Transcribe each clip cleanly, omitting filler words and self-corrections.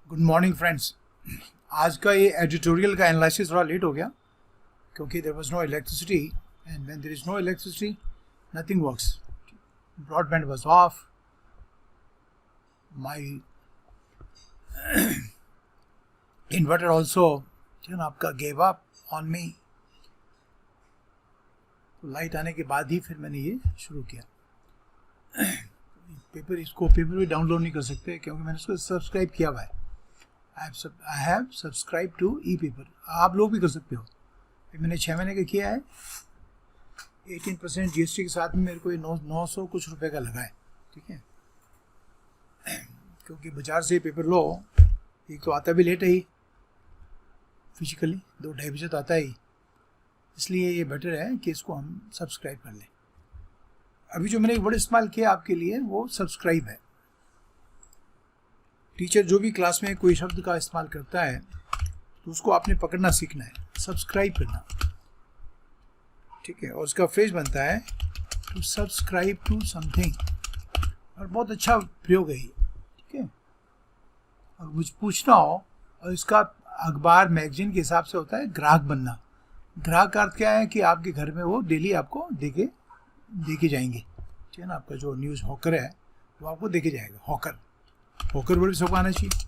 Good morning friends. आज का ये एडिटोरियल का एनालिसिस थोड़ा लेट हो गया क्योंकि there was no electricity and when there is no electricity nothing works. Broadband was off, my inverter also आपका गेव अप ऑन मी। तो लाइट आने के बाद ही फिर मैंने ये शुरू किया। पेपर भी डाउनलोड नहीं कर सकते क्योंकि मैंने इसको सब्सक्राइब किया हुआ है। I have subscribe to e paper. आप लोग भी कर सकते हो। मैंने 6 महीने का किया है। 18% GST के साथ में मेरे को ये 900 कुछ रुपए का लगा है। ठीक है, क्योंकि बाजार से पेपर लो, एक तो आता भी लेट है ही, फिजिकली 2-2.5 बजे तो आता ही, इसलिए ये बेटर है कि इसको हम सब्सक्राइब कर लें। अभी जो मैंने एक वर्ड इस्तेमाल किया आपके लिए वो सब्सक्राइब है। टीचर जो भी क्लास में कोई शब्द का इस्तेमाल करता है तो उसको आपने पकड़ना सीखना है, सब्सक्राइब करना। ठीक है, और उसका फ्रेज बनता है टू सब्सक्राइब टू समथिंग, और बहुत अच्छा प्रयोग है ये। ठीक है, और मुझे पूछना हो, और इसका अखबार मैगजीन के हिसाब से होता है ग्राहक बनना। ग्राहक का अर्थ क्या है कि आपके घर में वो डेली आपको देके जाएंगे। ठीक है ना, आपका जो न्यूज़ हॉकर है वो आपको देके जाएगा। हॉकर वर्ड सबको आना चाहिए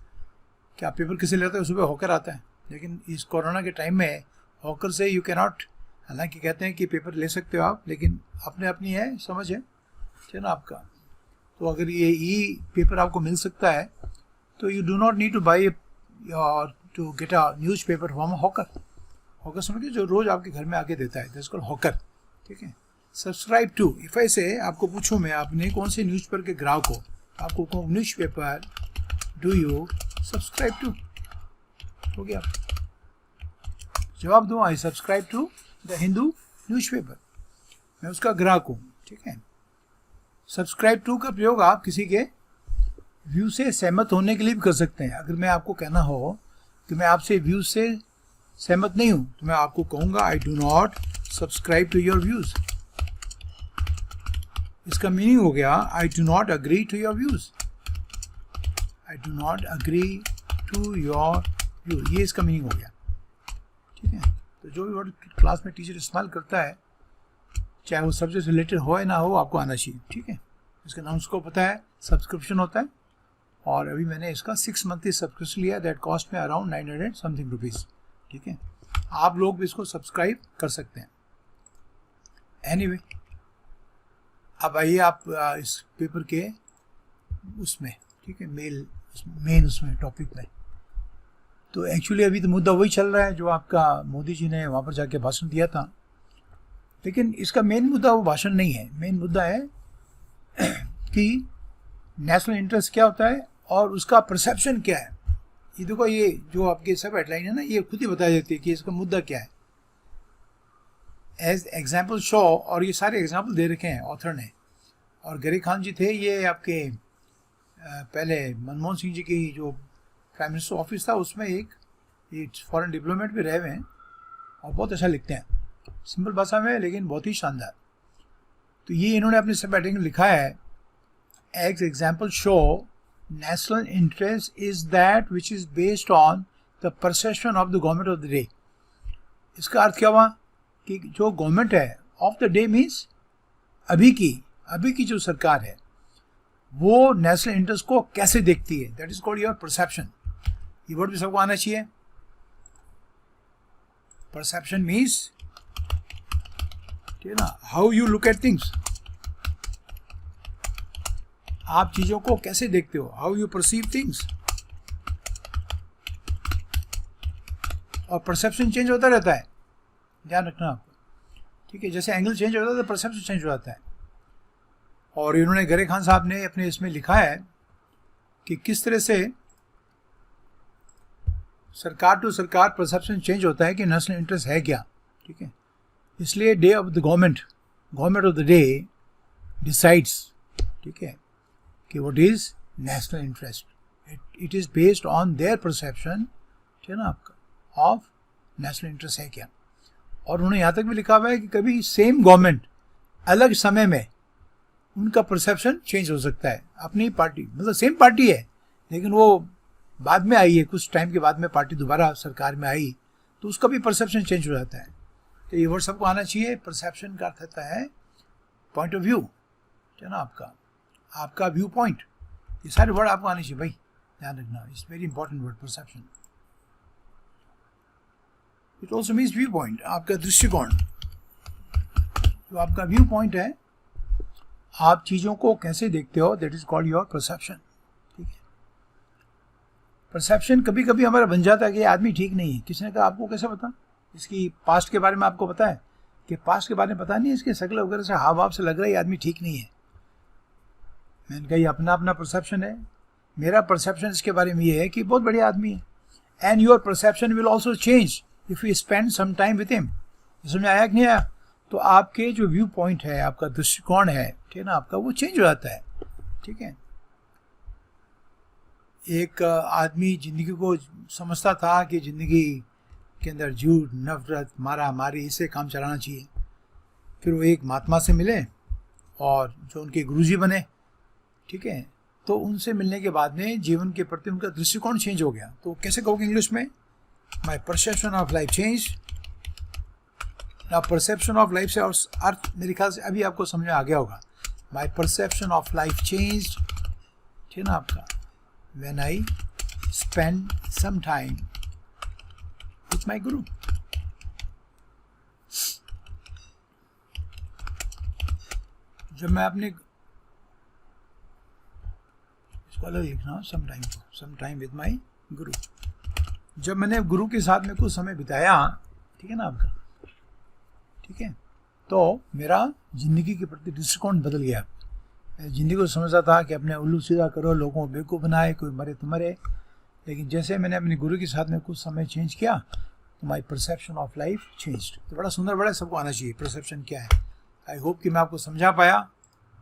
कि आप पेपर किसे लेते हैं, सुबह हॉकर आता है। लेकिन इस कोरोना के टाइम में हॉकर से यू कैन नॉट, हालांकि कहते हैं कि पेपर ले सकते हो आप, लेकिन अपने अपनी है समझ है, ठीक है ना आपका। तो अगर ये ई पेपर आपको मिल सकता है तो you do not need to buy और to get a news paper from hawker समझिए, जो रोज़ आपके घर में आके देता है, दैट्स कॉल्ड हॉकर। ठीक है, सब्सक्राइब टू, इफ ऐसे आपको पूछूं मैं, आपने कौन से न्यूज़पेपर के ग्राहक हो, आपको कौन newspaper do you subscribe to, हो गया। जवाब दूँ, I subscribe to the Hindu newspaper, मैं उसका ग्राहक हूँ। ठीक है, सब्सक्राइब टू का प्रयोग आप किसी के व्यू से सहमत होने के लिए भी कर सकते हैं। अगर मैं आपको कहना हो कि मैं आपसे व्यू से सहमत नहीं हूँ तो मैं आपको कहूँगा I do not subscribe to your views. इसका मीनिंग हो गया I do not agree to your views, I do not agree to your view, ये इसका मीनिंग हो गया। ठीक है, तो जो भी वर्ड क्लास में टीचर इस्तेमाल करता है, चाहे वो सब्जेक्ट रिलेटेड हो या ना हो, आपको आना चाहिए। ठीक है, इसका नाम उसको पता है, सब्सक्रिप्शन होता है। और अभी मैंने इसका 6 मंथली सब्सक्रिप्शन लिया, दैट कॉस्ट में अराउंड 900 समथिंग रुपीज़। ठीक है, आप लोग भी इसको सब्सक्राइब कर सकते हैं। एनीवे, अब आइए आप इस पेपर के उसमें, ठीक है, मेन उसमें टॉपिक में। तो एक्चुअली अभी तो मुद्दा वही चल रहा है जो आपका मोदी जी ने वहाँ पर जाके भाषण दिया था, लेकिन इसका मेन मुद्दा वो भाषण नहीं है। मेन मुद्दा है कि नेशनल इंटरेस्ट क्या होता है और उसका परसेप्शन क्या है। ये देखो, ये जो आपके सब हेडलाइन है ना, ये खुद ही बताई जाती है कि इसका मुद्दा क्या है। एज एग्जाम्पल शो, और ये सारे एग्जाम्पल दे रखे हैं ऑथर ने। और गरी खान जी थे, ये आपके पहले मनमोहन सिंह जी की जो प्राइम मिनिस्टर ऑफिस था उसमें एक फॉरेन डिप्लोमेट भी रहे हुए हैं, और बहुत अच्छा लिखते हैं, सिंपल भाषा में, लेकिन बहुत ही शानदार। तो ये इन्होंने अपने सब बैटिंग में लिखा है, as example show national interest is that which is based on the perception of the government of the day। इसका अर्थ क्या हुआ कि जो गवर्नमेंट है ऑफ द डे मीन्स अभी की जो सरकार है वो नेशनल इंटरेस्ट को कैसे देखती है, that is called your perception. ये वर्ड भी सबको आना चाहिए। परसेप्शन मीन्स, ठीक है ना, how you look at things, आप चीज़ों को कैसे देखते हो, हाउ यू परसीव थिंग्स। और परसेप्शन चेंज होता रहता है, ध्यान रखना आपको। ठीक है, जैसे एंगल चेंज होता है तो परसेप्शन चेंज हो जाता है। और इन्होंने गरे खान साहब ने अपने इसमें लिखा है कि किस तरह से सरकार टू सरकार परसेप्शन चेंज होता है कि नेशनल इंटरेस्ट है क्या। ठीक है, इसलिए day of the government of the day decides, ठीक है, कि what is national interest, it is based on their perception, ठीक है ना आपका, ऑफ नेशनल इंटरेस्ट है क्या। और उन्होंने यहाँ तक भी लिखा हुआ है कि कभी सेम गवर्नमेंट अलग समय में उनका परसेप्शन चेंज हो सकता है। अपनी पार्टी, मतलब सेम पार्टी है लेकिन वो बाद में आई है, कुछ टाइम के बाद में पार्टी दोबारा सरकार में आई, तो उसका भी परसेप्शन चेंज हो जाता है। तो ये वर्ड सबको आना चाहिए। परसेप्शन का अर्थ होता है पॉइंट ऑफ व्यू, है ना, आपका व्यू पॉइंट। ये सारे वर्ड आपको आने चाहिए भाई, ध्यान रखना, it's very important word perception. It also means view point, आपका दृष्टिकोण। जो आपका व्यू पॉइंट है, आप चीज़ों को कैसे देखते हो, that is called your perception. ठीक है, परसेप्शन कभी कभी हमारा बन जाता है कि आदमी ठीक नहीं है। किसने कहा, आपको कैसे पता? इसकी पास्ट के बारे में आपको पता है कि पास्ट के बारे में पता नहीं, इसके शक्ल वगैरह से हाव भाव से लग रहा है आदमी ठीक नहीं है। मैंने कहा ये अपना अपना परसेप्शन है। मेरा परसेप्शन इसके बारे में ये है कि बहुत बढ़िया आदमी है। And your perception will also change if you spend some time with him. समझ में आया कि नहीं आया? तो आपके जो व्यू पॉइंट है, आपका दृष्टिकोण है, ठीक है ना, आपका वो चेंज हो जाता है। ठीक है, एक आदमी ज़िंदगी को समझता था कि ज़िंदगी के अंदर झूठ, नफरत, मारा मारी, इससे काम चलाना चाहिए। फिर वो एक महात्मा से मिले और जो उनके गुरुजी बने। ठीक है, तो उनसे मिलने के बाद में जीवन के प्रति उनका दृष्टिकोण चेंज हो गया। तो कैसे कहोगे इंग्लिश में? माई perception of life change. Perception of life से और अर्थ मेरे ख्याल से अभी आपको समझ में आ गया होगा। My perception of life change, ठीक है ना आपका, when I spend some time with my guru. जब मैं अपने, इसको अलग लिखना, सम टाइम विथ माई गुरु, जब मैंने गुरु के साथ में कुछ समय बिताया, ठीक है ना आपका, ठीक है, तो मेरा ज़िंदगी के प्रति दृष्टिकोण बदल गया। ज़िंदगी को समझता था कि अपने उल्लू सीधा करो, लोगों को बेवकूफ़ बनाए, कोई मरे तो मरे। लेकिन जैसे मैंने अपने गुरु के साथ में कुछ समय चेंज किया, तो माई परसेप्शन ऑफ लाइफ चेंज। तो बड़ा सुंदर, बड़ा सबको आना चाहिए परसेप्शन क्या है। आई होप कि मैं आपको समझा पाया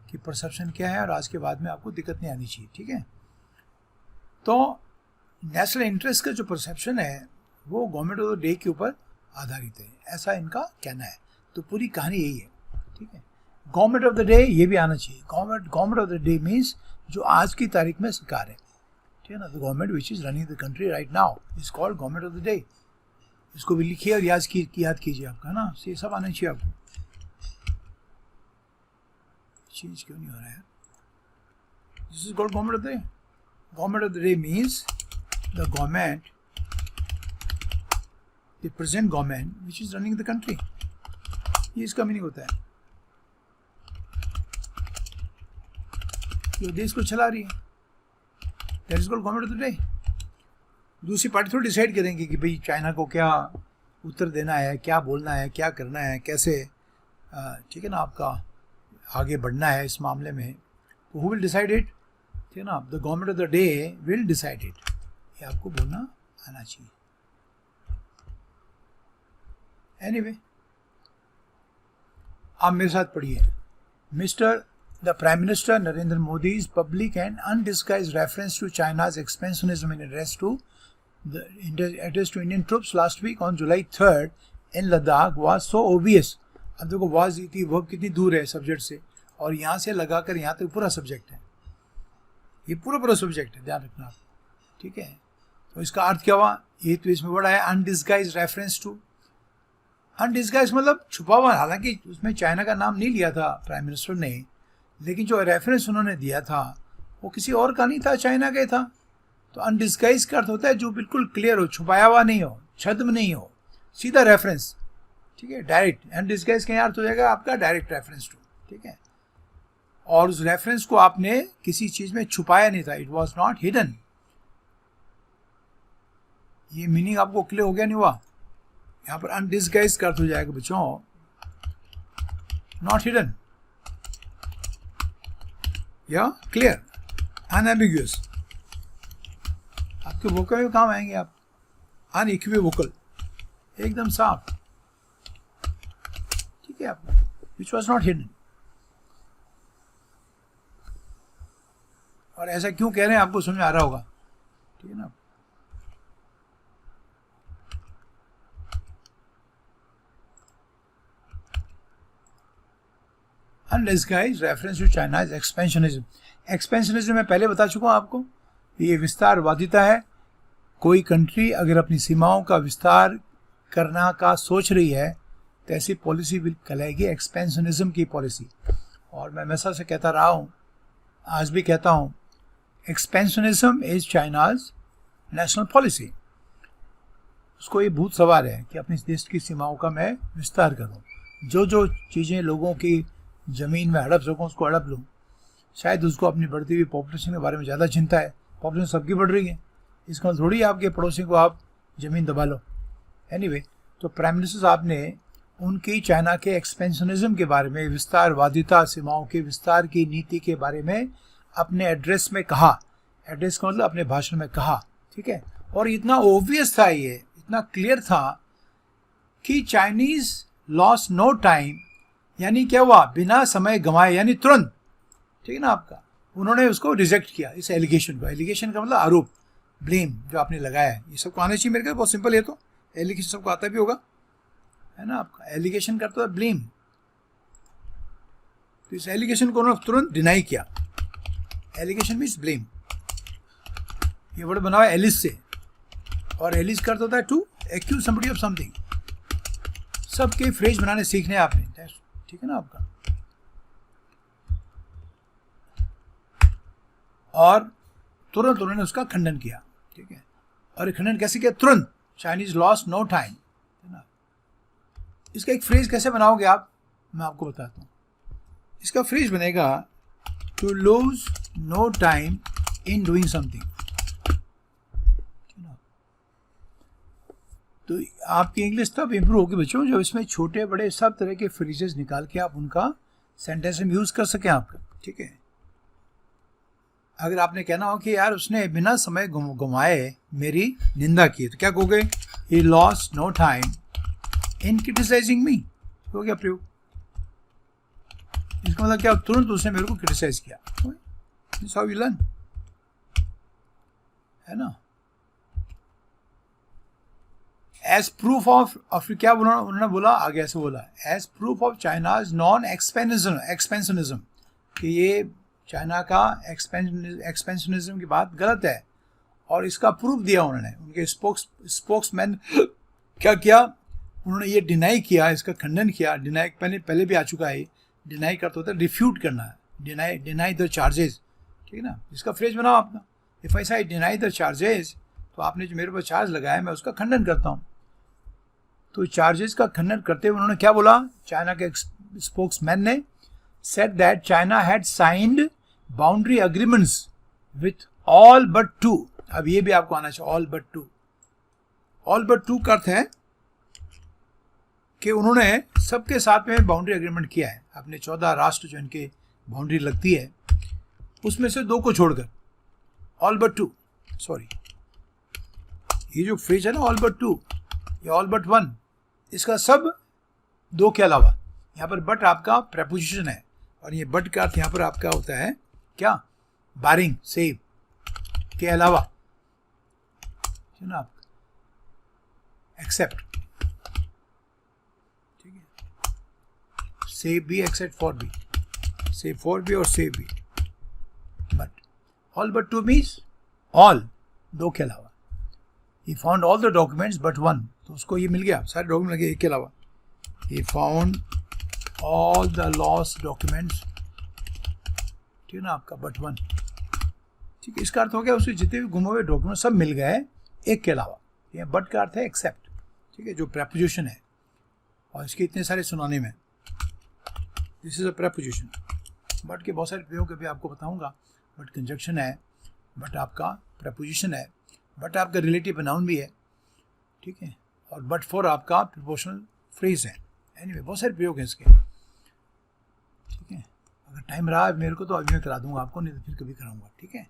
कि परसेप्शन क्या है, और आज के बाद में आपको दिक्कत नहीं आनी चाहिए। ठीक है, तो नेशनल इंटरेस्ट का जो परसेप्शन है वो गवर्नमेंट ऑफ द डे के ऊपर आधारित है, ऐसा इनका कहना है। तो पूरी कहानी यही है। ठीक है, गवर्नमेंट ऑफ द डे ये भी आना चाहिए। Government of the day means जो आज की तारीख में सरकार है, ठीक है ना, the government which is running the country right now is called government of the day. इसको भी लिखिए और याद कीजिए आपका ना, ये सब आना चाहिए आपको। चेंज क्यों नहीं हो रहा है? This is called government of the day. Government of the day means the government, the present government which is running the country. ये इसका मीनिंग होता है, जो देश को चला रही है, that is called government of the day. दूसरी पार्टी थोड़ी डिसाइड करेंगे कि भाई चाइना को क्या उत्तर देना है, क्या बोलना है, क्या करना है, कैसे, ठीक है ना, आपका आगे बढ़ना है इस मामले में। तो हु विल डिसाइड इट? ठीक है ना, the government of the day will decide it. ये आपको बोलना आना चाहिए। एनीवे, आप मेरे साथ पढ़िए। Mister the prime minister Narendra Modi's public and undisguised reference to China's expansionism in address to Indian troops last week on July 3rd in Ladakh was so obvious। अब देखो वाज थी, वर्ब कितनी दूर है सब्जेक्ट से, और यहाँ से लगाकर यहाँ तक पूरा सब्जेक्ट है। ये पूरा सब्जेक्ट है, ध्यान रखना आप। ठीक है, तो इसका अर्थ क्या हुआ? ये तो इसमें वर्ड आया अनडिस्गाइज्ड रेफरेंस टू। अनडिस्गाइज्ड मतलब छुपा हुआ, हालांकि उसमें चाइना का नाम नहीं लिया था प्राइम मिनिस्टर ने, लेकिन जो रेफरेंस उन्होंने दिया था वो किसी और का नहीं था, चाइना का था। तो अनडिस्गाइज का अर्थ होता है जो बिल्कुल क्लियर हो, छुपाया हुआ नहीं हो, छद्म नहीं हो, सीधा रेफरेंस। ठीक है, डायरेक्ट। अनडिस्गाइज का अर्थ हो जाएगा आपका डायरेक्ट रेफरेंस टू। ठीक है, और उस रेफरेंस को आपने किसी चीज में छुपाया नहीं था, इट वॉज नॉट हिडन। ये मीनिंग आपको क्लियर हो गया नहीं हुआ? यहाँ पर अनडिस्गाइज का अर्थ हो जाएगा बच्चों नॉट हिडन या क्लियर, अनएम्बिग्यूअस। आपके वोकल में काम आएंगे आप, अनइक्विवोकल, एकदम साफ। ठीक है, आपको विच वॉज नॉट हिडन। और ऐसा क्यों कह रहे हैं आपको समझ में आ रहा होगा। ठीक है ना, undisguised reference to China's expansionism. Expansionism मैं पहले बता चुका हूँ आपको, ये विस्तारवादिता है। कोई कंट्री अगर अपनी सीमाओं का विस्तार करना का सोच रही है तो ऐसी पॉलिसी भी कहलाएगी एक्सपेंशनिज्म की पॉलिसी। और मैं हमेशा से कहता रहा हूँ, आज भी कहता हूँ, expansionism is China's national policy. उसको ये भूत सवार है कि अपने देश की सीमाओं का मैं विस्तार करूं, जो जो चीज़ें लोगों की ज़मीन में हड़प सकूं उसको हड़प लूं। शायद उसको अपनी बढ़ती हुई पॉपुलेशन के बारे में ज़्यादा चिंता है। पॉपुलेशन सबकी बढ़ रही है, इसका थोड़ी आपके पड़ोसी को आप ज़मीन दबा लो। एनीवे, तो प्राइम मिनिस्टर साहब ने उनकी चाइना के एक्सपेंशनिज्म के बारे में, विस्तारवादिता, सीमाओं के विस्तार की नीति के बारे में अपने एड्रेस में कहा। एड्रेस का मतलब अपने भाषण में कहा, ठीक है। और इतना ओब्वियस था, ये इतना क्लियर था कि चाइनीज लॉस नो टाइम, यानी क्या हुआ, बिना समय गंवाए, यानी तुरंत, ठीक है ना आपका। उन्होंने उसको रिजेक्ट किया, इस एलिगेशन को। एलिगेशन का मतलब आरोप, ब्लेम जो आपने लगाया है। ये सबको आना चाहिए मेरे ख्याल, बहुत सिंपल है। तो एलिगेशन सबको आता भी होगा, है ना आपका। एलिगेशन करता है ब्लेम, तो इस एलिगेशन को उन्होंने तुरंत डिनाई किया। Allegation means blame. ये वर्ड बना हुआ है एलिस से, और एलिस करता होता है to accuse somebody of something. सबके फ्रेज बनाने सीखने आपने, ठीक है ना आपका। और तुरंत उन्होंने उसका खंडन किया, ठीक है। और ये खंडन कैसे किया? तुरंत। चाइनीज लॉस नो टाइम, है ना। इसका एक फ्रेज कैसे बनाओगे आप, मैं आपको बताता हूँ। इसका फ्रेज बनेगा to lose no time in doing something. तो आपकी इंग्लिश तब इम्प्रूव होगी बच्चों जब इसमें छोटे बड़े सब तरह के फ्रेजेस निकाल के आप उनका सेंटेंस में यूज कर सकें आपका, ठीक है। अगर आपने कहना हो कि यार उसने बिना समय घुमाए मेरी निंदा की, तो क्या कहोगे? He lost no time in criticising me. हो गया प्रयोग। इसका मतलब क्या? तुरंत उसने मेरे को क्रिटिसाइज किया। दिस हाउ यू लर्न, है ना। एज प्रूफ ऑफ क्या उन्होंने बोला आगे, ऐसे बोला, as proof of China's non expansionism, कि ये चाइना का एक्सपेंशनिज्म की बात गलत है। और इसका प्रूफ दिया उन्होंने। उनके स्पोक्समैन क्या किया? उन्होंने ये डिनाई किया, इसका खंडन किया। डिनाई पहले भी आ चुका है। डिनाई करता होता है रिफ्यूट करना, डिनाई द चार्जेस, ठीक है ना। इसका फ्रेज बनाओ अपना, इफ आई से डिनाई द चार्जेस, तो आपने जो मेरे पर चार्ज लगाया मैं उसका खंडन करता हूँ। तो चार्जेस का खंडन करते हुए उन्होंने क्या बोला? चाइना के स्पोक्समैन ने said that China had signed boundary agreements with all but two। अब ये भी आपको आना चाहिए, all but two। all but two का अर्थ है कि उन्होंने सबके साथ में बाउंड्री एग्रीमेंट किया है। अपने 14 राष्ट्र जो इनके बाउंड्री लगती है उसमें से 2 को छोड़कर, all but two, सॉरी, ये जो फ्रेज है ना all but two या all but one, इसका सब 2 के अलावा। यहाँ पर बट आपका प्रेपोजिशन है, और ये बट का अर्थ यहाँ पर आपका होता है क्या? बारिंग, सेव के अलावा, है ना, एक्सेप्ट, ठीक है। सेव भी, एक्सेप्ट फॉर भी, सेव फॉर भी और सेव भी। But all but two means all, 2 के अलावा। He found all the documents but one, तो उसको ये मिल गया, सारे डॉक्यूमेंट लगे, 1 के अलावा। He found all the lost documents, ठीक है ना आपका, but one, ठीक है। इसका अर्थ हो गया उसके जितने भी गुमे हुए डॉक्यूमेंट सब मिल गए, 1 के अलावा। ये बट का अर्थ है एक्सेप्ट, ठीक है, जो प्रेपोजिशन है। और इसके इतने सारे सुनाने में, this is a preposition. But के बहुत सारे प्रयोग भी आपको बताऊंगा। बट कंजक्शन है, बट आपका प्रेपोजिशन है, बट आपका रिलेटिव नाउन भी है, ठीक है। और बट फॉर आपका प्रीपोजिशनल फ्रेज है। एनीवे, बहुत सारे प्रयोग हैं इसके, ठीक है। अगर टाइम रहा मेरे को तो अभी मैं करा दूंगा आपको, नहीं तो फिर कभी कराऊंगा, ठीक है।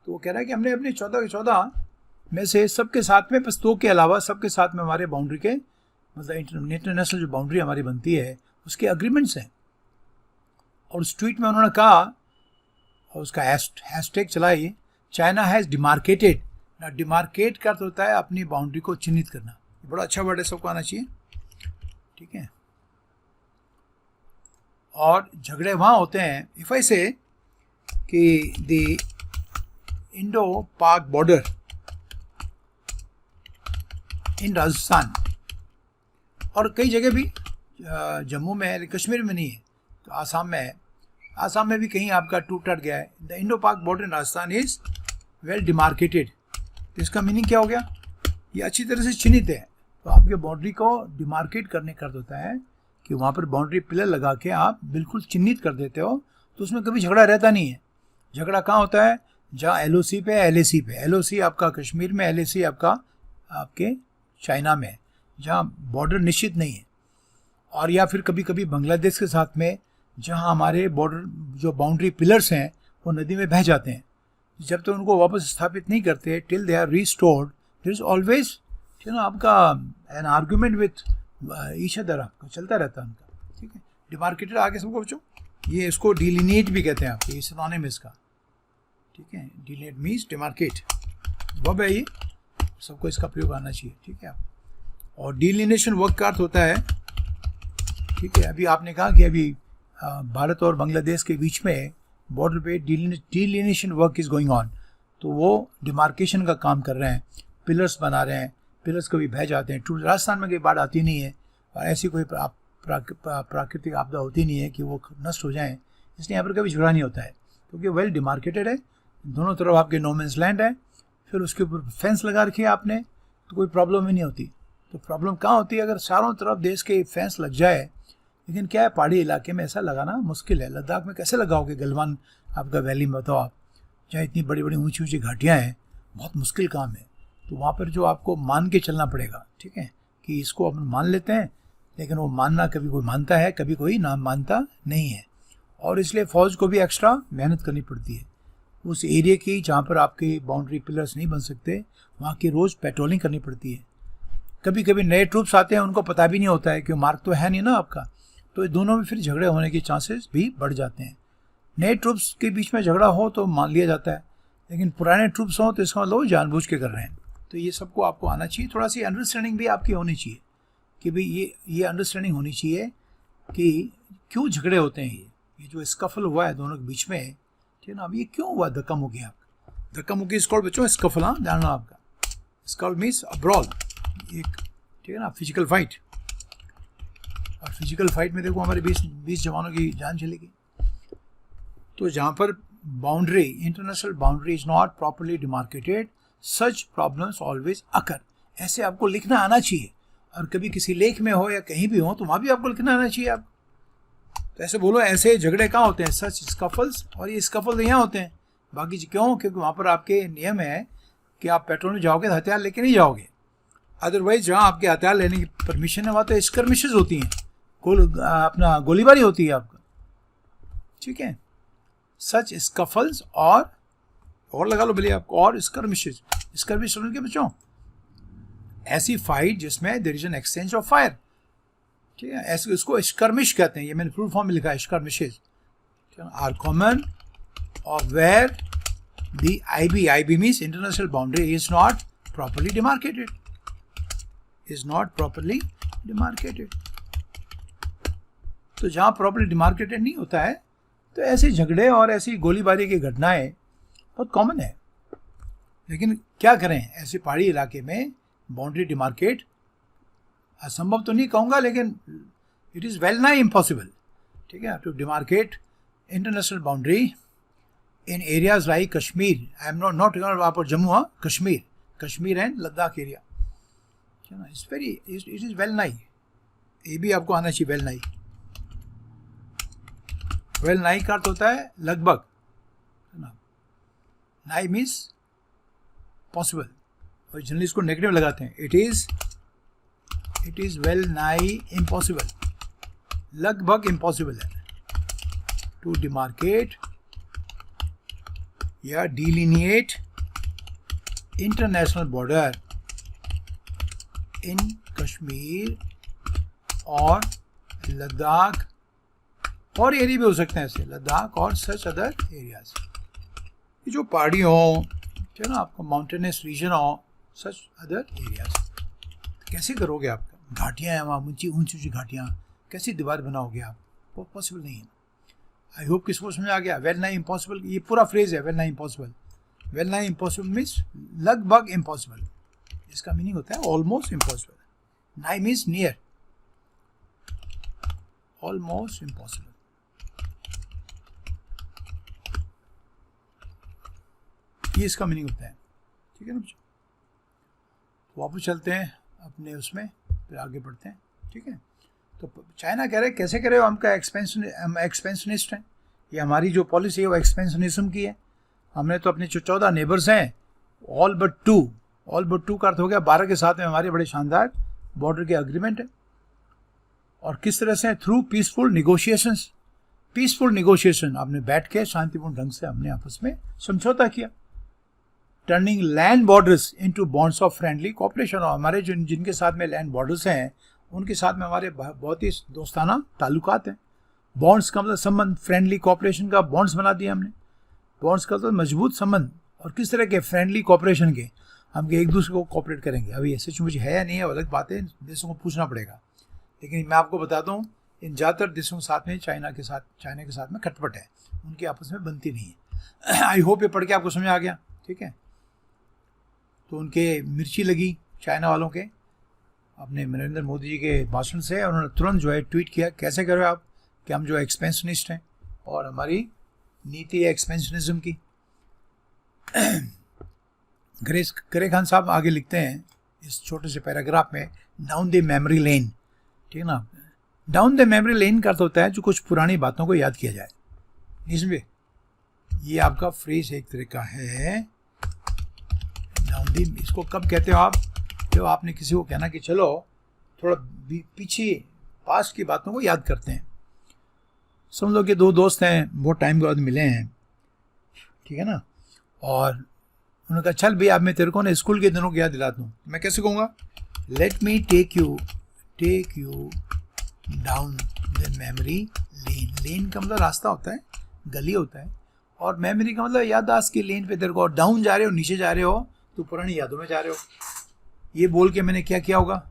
तो वो कह रहा है कि हमने अपने 14 के 14 में से सबके साथ में, बस 2 के अलावा सबके साथ में हमारे बाउंड्री के, मतलब इंटरनेशनल जो बाउंड्री हमारी बनती है उसके अग्रीमेंट्स हैं। और उस ट्वीट में उन्होंने कहा, और उसका हैशटैग चलाई, चाइना हैज़ डिमार्केटेड। ना, डिमार्केट का अर्थ होता है अपनी बाउंड्री को चिन्हित करना। बड़ा अच्छा वर्ड है, सबको आना चाहिए, ठीक है। और झगड़े वहाँ होते हैं, इफ आई से कि द इंडो पाक बॉर्डर इन राजस्थान, और कई जगह भी जम्मू में है, कश्मीर में नहीं है, तो आसाम में है, आसाम में भी कहीं आपका टूट गया है। द इंडो पाक border in Rajasthan is well demarcated. तो इसका मीनिंग क्या हो गया, ये अच्छी तरह से चिन्हित है। तो आपके बाउंड्री को डिमार्केट करने का अर्थ होता है कि वहाँ पर बाउंड्री पिलर लगा के आप बिल्कुल चिन्हित कर देते हो, तो उसमें कभी झगड़ा रहता नहीं है। झगड़ा कहाँ होता है, जहाँ एलओसी पे एलएसी पे, एलओसी आपका कश्मीर में, एलएसी आपका आपके चाइना में, जहाँ बॉर्डर निश्चित नहीं है। और या फिर कभी कभी बांग्लादेश के साथ में, जहाँ हमारे बॉर्डर जो बाउंड्री पिलर्स हैं वो नदी में बह जाते हैं। जब तक तो उनको वापस स्थापित नहीं करते, till they are restored, there is always आपका an argument with each other, आपका चलता रहता है उनका, ठीक है। डिमार्केटेड आगे सबको बच्चों, ये इसको डिलिनेट भी कहते हैं आपके, ये सिनोनिम इसका, ठीक है। डिलिनेट मीन्स डिमार्केट, वर्ब है ये, सबको इसका प्रयोग आना चाहिए, ठीक है आप। और डिलिनेशन वर्क का अर्थ होता है, ठीक है, अभी आपने कहा कि अभी भारत और बांग्लादेश के बीच में बॉर्डर पे delineation work is going on, तो वो डिमार्केशन का काम कर रहे हैं, पिलर्स बना रहे हैं। पिलर्स कभी बह जाते हैं, राजस्थान में कोई बाढ़ आती नहीं है, और ऐसी कोई प्राकृतिक आपदा होती नहीं है कि वो नष्ट हो जाएं, इसलिए यहाँ पर कभी झगड़ा नहीं होता है, क्योंकि वेल डिमार्केटेड है, दोनों तरफ आपके नो मैंस लैंड है। फिर उसके ऊपर फेंस लगा रखी है आपने, तो कोई प्रॉब्लम ही नहीं होती। तो प्रॉब्लम कहाँ होती है, अगर चारों तरफ देश के फेंस लग जाए, लेकिन क्या है, पहाड़ी इलाके में ऐसा लगाना मुश्किल है। लद्दाख में कैसे लगाओगे, गलवान आपका वैली में बताओ आप, जहाँ इतनी बड़ी बड़ी ऊंची ऊंची घाटियाँ हैं, बहुत मुश्किल काम है। तो वहाँ पर जो आपको मान के चलना पड़ेगा, ठीक है, कि इसको अपन मान लेते हैं, लेकिन वो मानना कभी कोई मानता है, कभी कोई ना मानता नहीं है। और इसलिए फ़ौज को भी एक्स्ट्रा मेहनत करनी पड़ती है उस एरिया की जहाँ पर आपके बाउंड्री पिलर्स नहीं बन सकते, वहाँ की रोज़ पेट्रोलिंग करनी पड़ती है। कभी कभी नए ट्रूप्स आते हैं, उनको पता भी नहीं होता है कि मार्ग तो है नहीं ना आपका, तो दोनों में फिर झगड़े होने के चांसेस भी बढ़ जाते हैं। नए ट्रूप्स के बीच में झगड़ा हो तो मान लिया जाता है, लेकिन पुराने ट्रूप्स हों तो इसका मतलब वो जानबूझ के कर रहे हैं। तो ये सबको आपको आना चाहिए, थोड़ा सी अंडरस्टैंडिंग भी आपकी होनी चाहिए कि भाई ये अंडरस्टैंडिंग होनी चाहिए कि क्यों झगड़े होते हैं। ये जो स्कफल हुआ है दोनों के बीच में, ठीक है ना, अब ये क्यों हुआ, धक्का मुक्की आपका, धक्का मुक्की इसको बच्चों स्कफल, हाँ ध्यान आपका, स्कल मीन्स अब्रॉल, एक, ठीक है ना, फिजिकल फाइट। और फिजिकल फाइट में देखो हमारे 20 जवानों की जान चली गई। तो जहाँ पर boundary, international boundary is not properly demarcated, such problems always occur. ऐसे आपको लिखना आना चाहिए, और कभी किसी लेख में हो या कहीं भी हो तो वहाँ भी आपको लिखना आना चाहिए आप। तो ऐसे बोलो, ऐसे झगड़े कहाँ होते हैं, सच स्कफल्स, और ये स्कफल यहाँ होते हैं। बाकी क्यों, क्योंकि वहाँ पर आपके नियम है कि आप पेट्रोल में जाओगे तो हथियार लेके नहीं जाओगे। अदरवाइज जहाँ आपके हथियार लेने की परमिशन है वहाँ तो स्कर्मिशेस होती हैं, अपना गोलीबारी होती है आपका, ठीक है। सच स्कफल्स और लगा लो भले आपको, और स्कर्मिशेस, स्कर्मिश समझ के बच्चों, ऐसी फाइट जिसमें there is an exchange of fire, ठीक है, ऐसे उसको स्कर्मिश कहते हैं। ये मैंने फुल फॉर्म में लिखा है, स्कर्मिशेस आर कॉमन और where the IB means international boundary is not properly demarcated, तो जहाँ प्रॉपरली डिमार्केटेड नहीं होता है, तो ऐसे झगड़े और ऐसी गोलीबारी की घटनाएं बहुत कॉमन है। लेकिन क्या करें, ऐसे पहाड़ी इलाके में बाउंड्री डिमार्केट असंभव तो नहीं कहूँगा, लेकिन it is well nigh impossible, ठीक है, to demarcate international boundary in areas like Kashmir. I am not वहाँ पर जम्मू, हाँ कश्मीर एंड लद्दाख एरिया, ठीक है ना, इट इज़ वेल नाई। ये भी आपको आना चाहिए, वेल नाई। वेल नाई का अर्थ होता है लगभग, है ना, नाई मीन्स पॉसिबल, और जनरली इसको नेगेटिव लगाते हैं, it is well nigh impossible, लगभग इम्पॉसिबल है टू डिमार्केट या डिलिनिएट इंटरनेशनल बॉर्डर इन कश्मीर और लद्दाख, और एरिया भी हो सकते हैं ऐसे, लद्दाख और सच अदर एरियाज, जो पहाड़ी हो, ठीक है ना, आपका माउंटेनस रीजन हो, सच अदर एरियाज। कैसे करोगे आप, घाटियाँ हैं वहाँ, ऊंची ऊंची घाटियाँ, कैसी दीवार बनाओगे आप, वो पॉसिबल नहीं है। आई होप किसको समझ आ गया। वेल नाई इम्पॉसिबल, ये पूरा फ्रेज है, well nigh impossible. Well nigh impossible means लगभग इम्पॉसिबल, इसका मीनिंग होता है ऑलमोस्ट इम्पॉसिबल। नाई मीन्स नियर, ऑलमोस्ट इम्पॉसिबल। ये इसका मीनिंग होता है, ठीक है ना बच्चों। वापस चलते हैं अपने उसमें, फिर आगे बढ़ते हैं, ठीक है। तो चाइना कह रहे कैसे कह रहे हो, हमका एक्सपेंशनिस्ट हैं, ये हमारी जो पॉलिसी है वो एक्सपेंशनिज्म की है। हमने तो अपने जो 14 नेबर्स हैं, ऑल बट टू का अर्थ हो गया 12 के साथ में हमारे बड़े शानदार बॉर्डर के एग्रीमेंट है। और किस तरह से, थ्रू पीसफुल निगोशिएशन, आपने बैठ के शांतिपूर्ण ढंग से हमने आपस में समझौता किया। Turning land borders into bonds of friendly cooperation, और हमारे जो जिनके साथ में लैंड बॉर्डर्स हैं उनके साथ में हमारे बहुत ही दोस्ताना ताल्लुकात हैं। बॉन्ड्स का मतलब संबंध, फ्रेंडली कोऑपरेशन का बॉन्ड्स बना दिया हमने। बॉन्ड्स का तो मजबूत संबंध, और किस तरह के, फ्रेंडली कोऑपरेशन के, हम एक दूसरे को कोऑपरेट करेंगे। अभी ऐसे मुझे है या नहीं है अलग बात है, देशों को पूछना पड़ेगा, लेकिन मैं आपको बताता हूँ इन ज़्यादातर देशों के साथ में चाइना के साथ में खटपट है, उनकी आपस में बनती नहीं है। आई होप ये पढ़ के आपको समझ आ गया, ठीक है। तो उनके मिर्ची लगी चाइना वालों के अपने नरेंद्र मोदी जी के भाषण से, और उन्होंने तुरंत जो है ट्वीट किया, कैसे करो आप कि हम जो एक्सपेंशनिस्ट हैं और हमारी नीति है एक्सपेंशनिज्म की। ग्रे खान साहब आगे लिखते हैं इस छोटे से पैराग्राफ में, डाउन द मेमोरी लेन, ठीक है ना। डाउन द मेमोरी लेन का अर्थ होता है जो कुछ पुरानी बातों को याद किया जाए। इसमें ये आपका फ्रेज एक तरह का है, डाउन द, इसको कब कहते हो आप, जब आपने किसी को कहना कि चलो थोड़ा पीछे पास्ट की बातों को याद करते हैं। समझ लो कि दो दोस्त हैं, बहुत टाइम के बाद मिले हैं, ठीक है ना, और उन्होंने कहा चल भैया अब मैं तेरे को ना स्कूल के दिनों की याद दिलाता हूँ। मैं कैसे कहूँगा, let me take you down the memory lane. Lane का मतलब रास्ता होता है, गली होता है, और मेमोरी का मतलब याददाश्त की लेन पे तेरे को, डाउन जा रहे हो, नीचे जा रहे हो, तो पुरानी यादों में जा रहे हो। ये बोल के मैंने क्या किया होगा,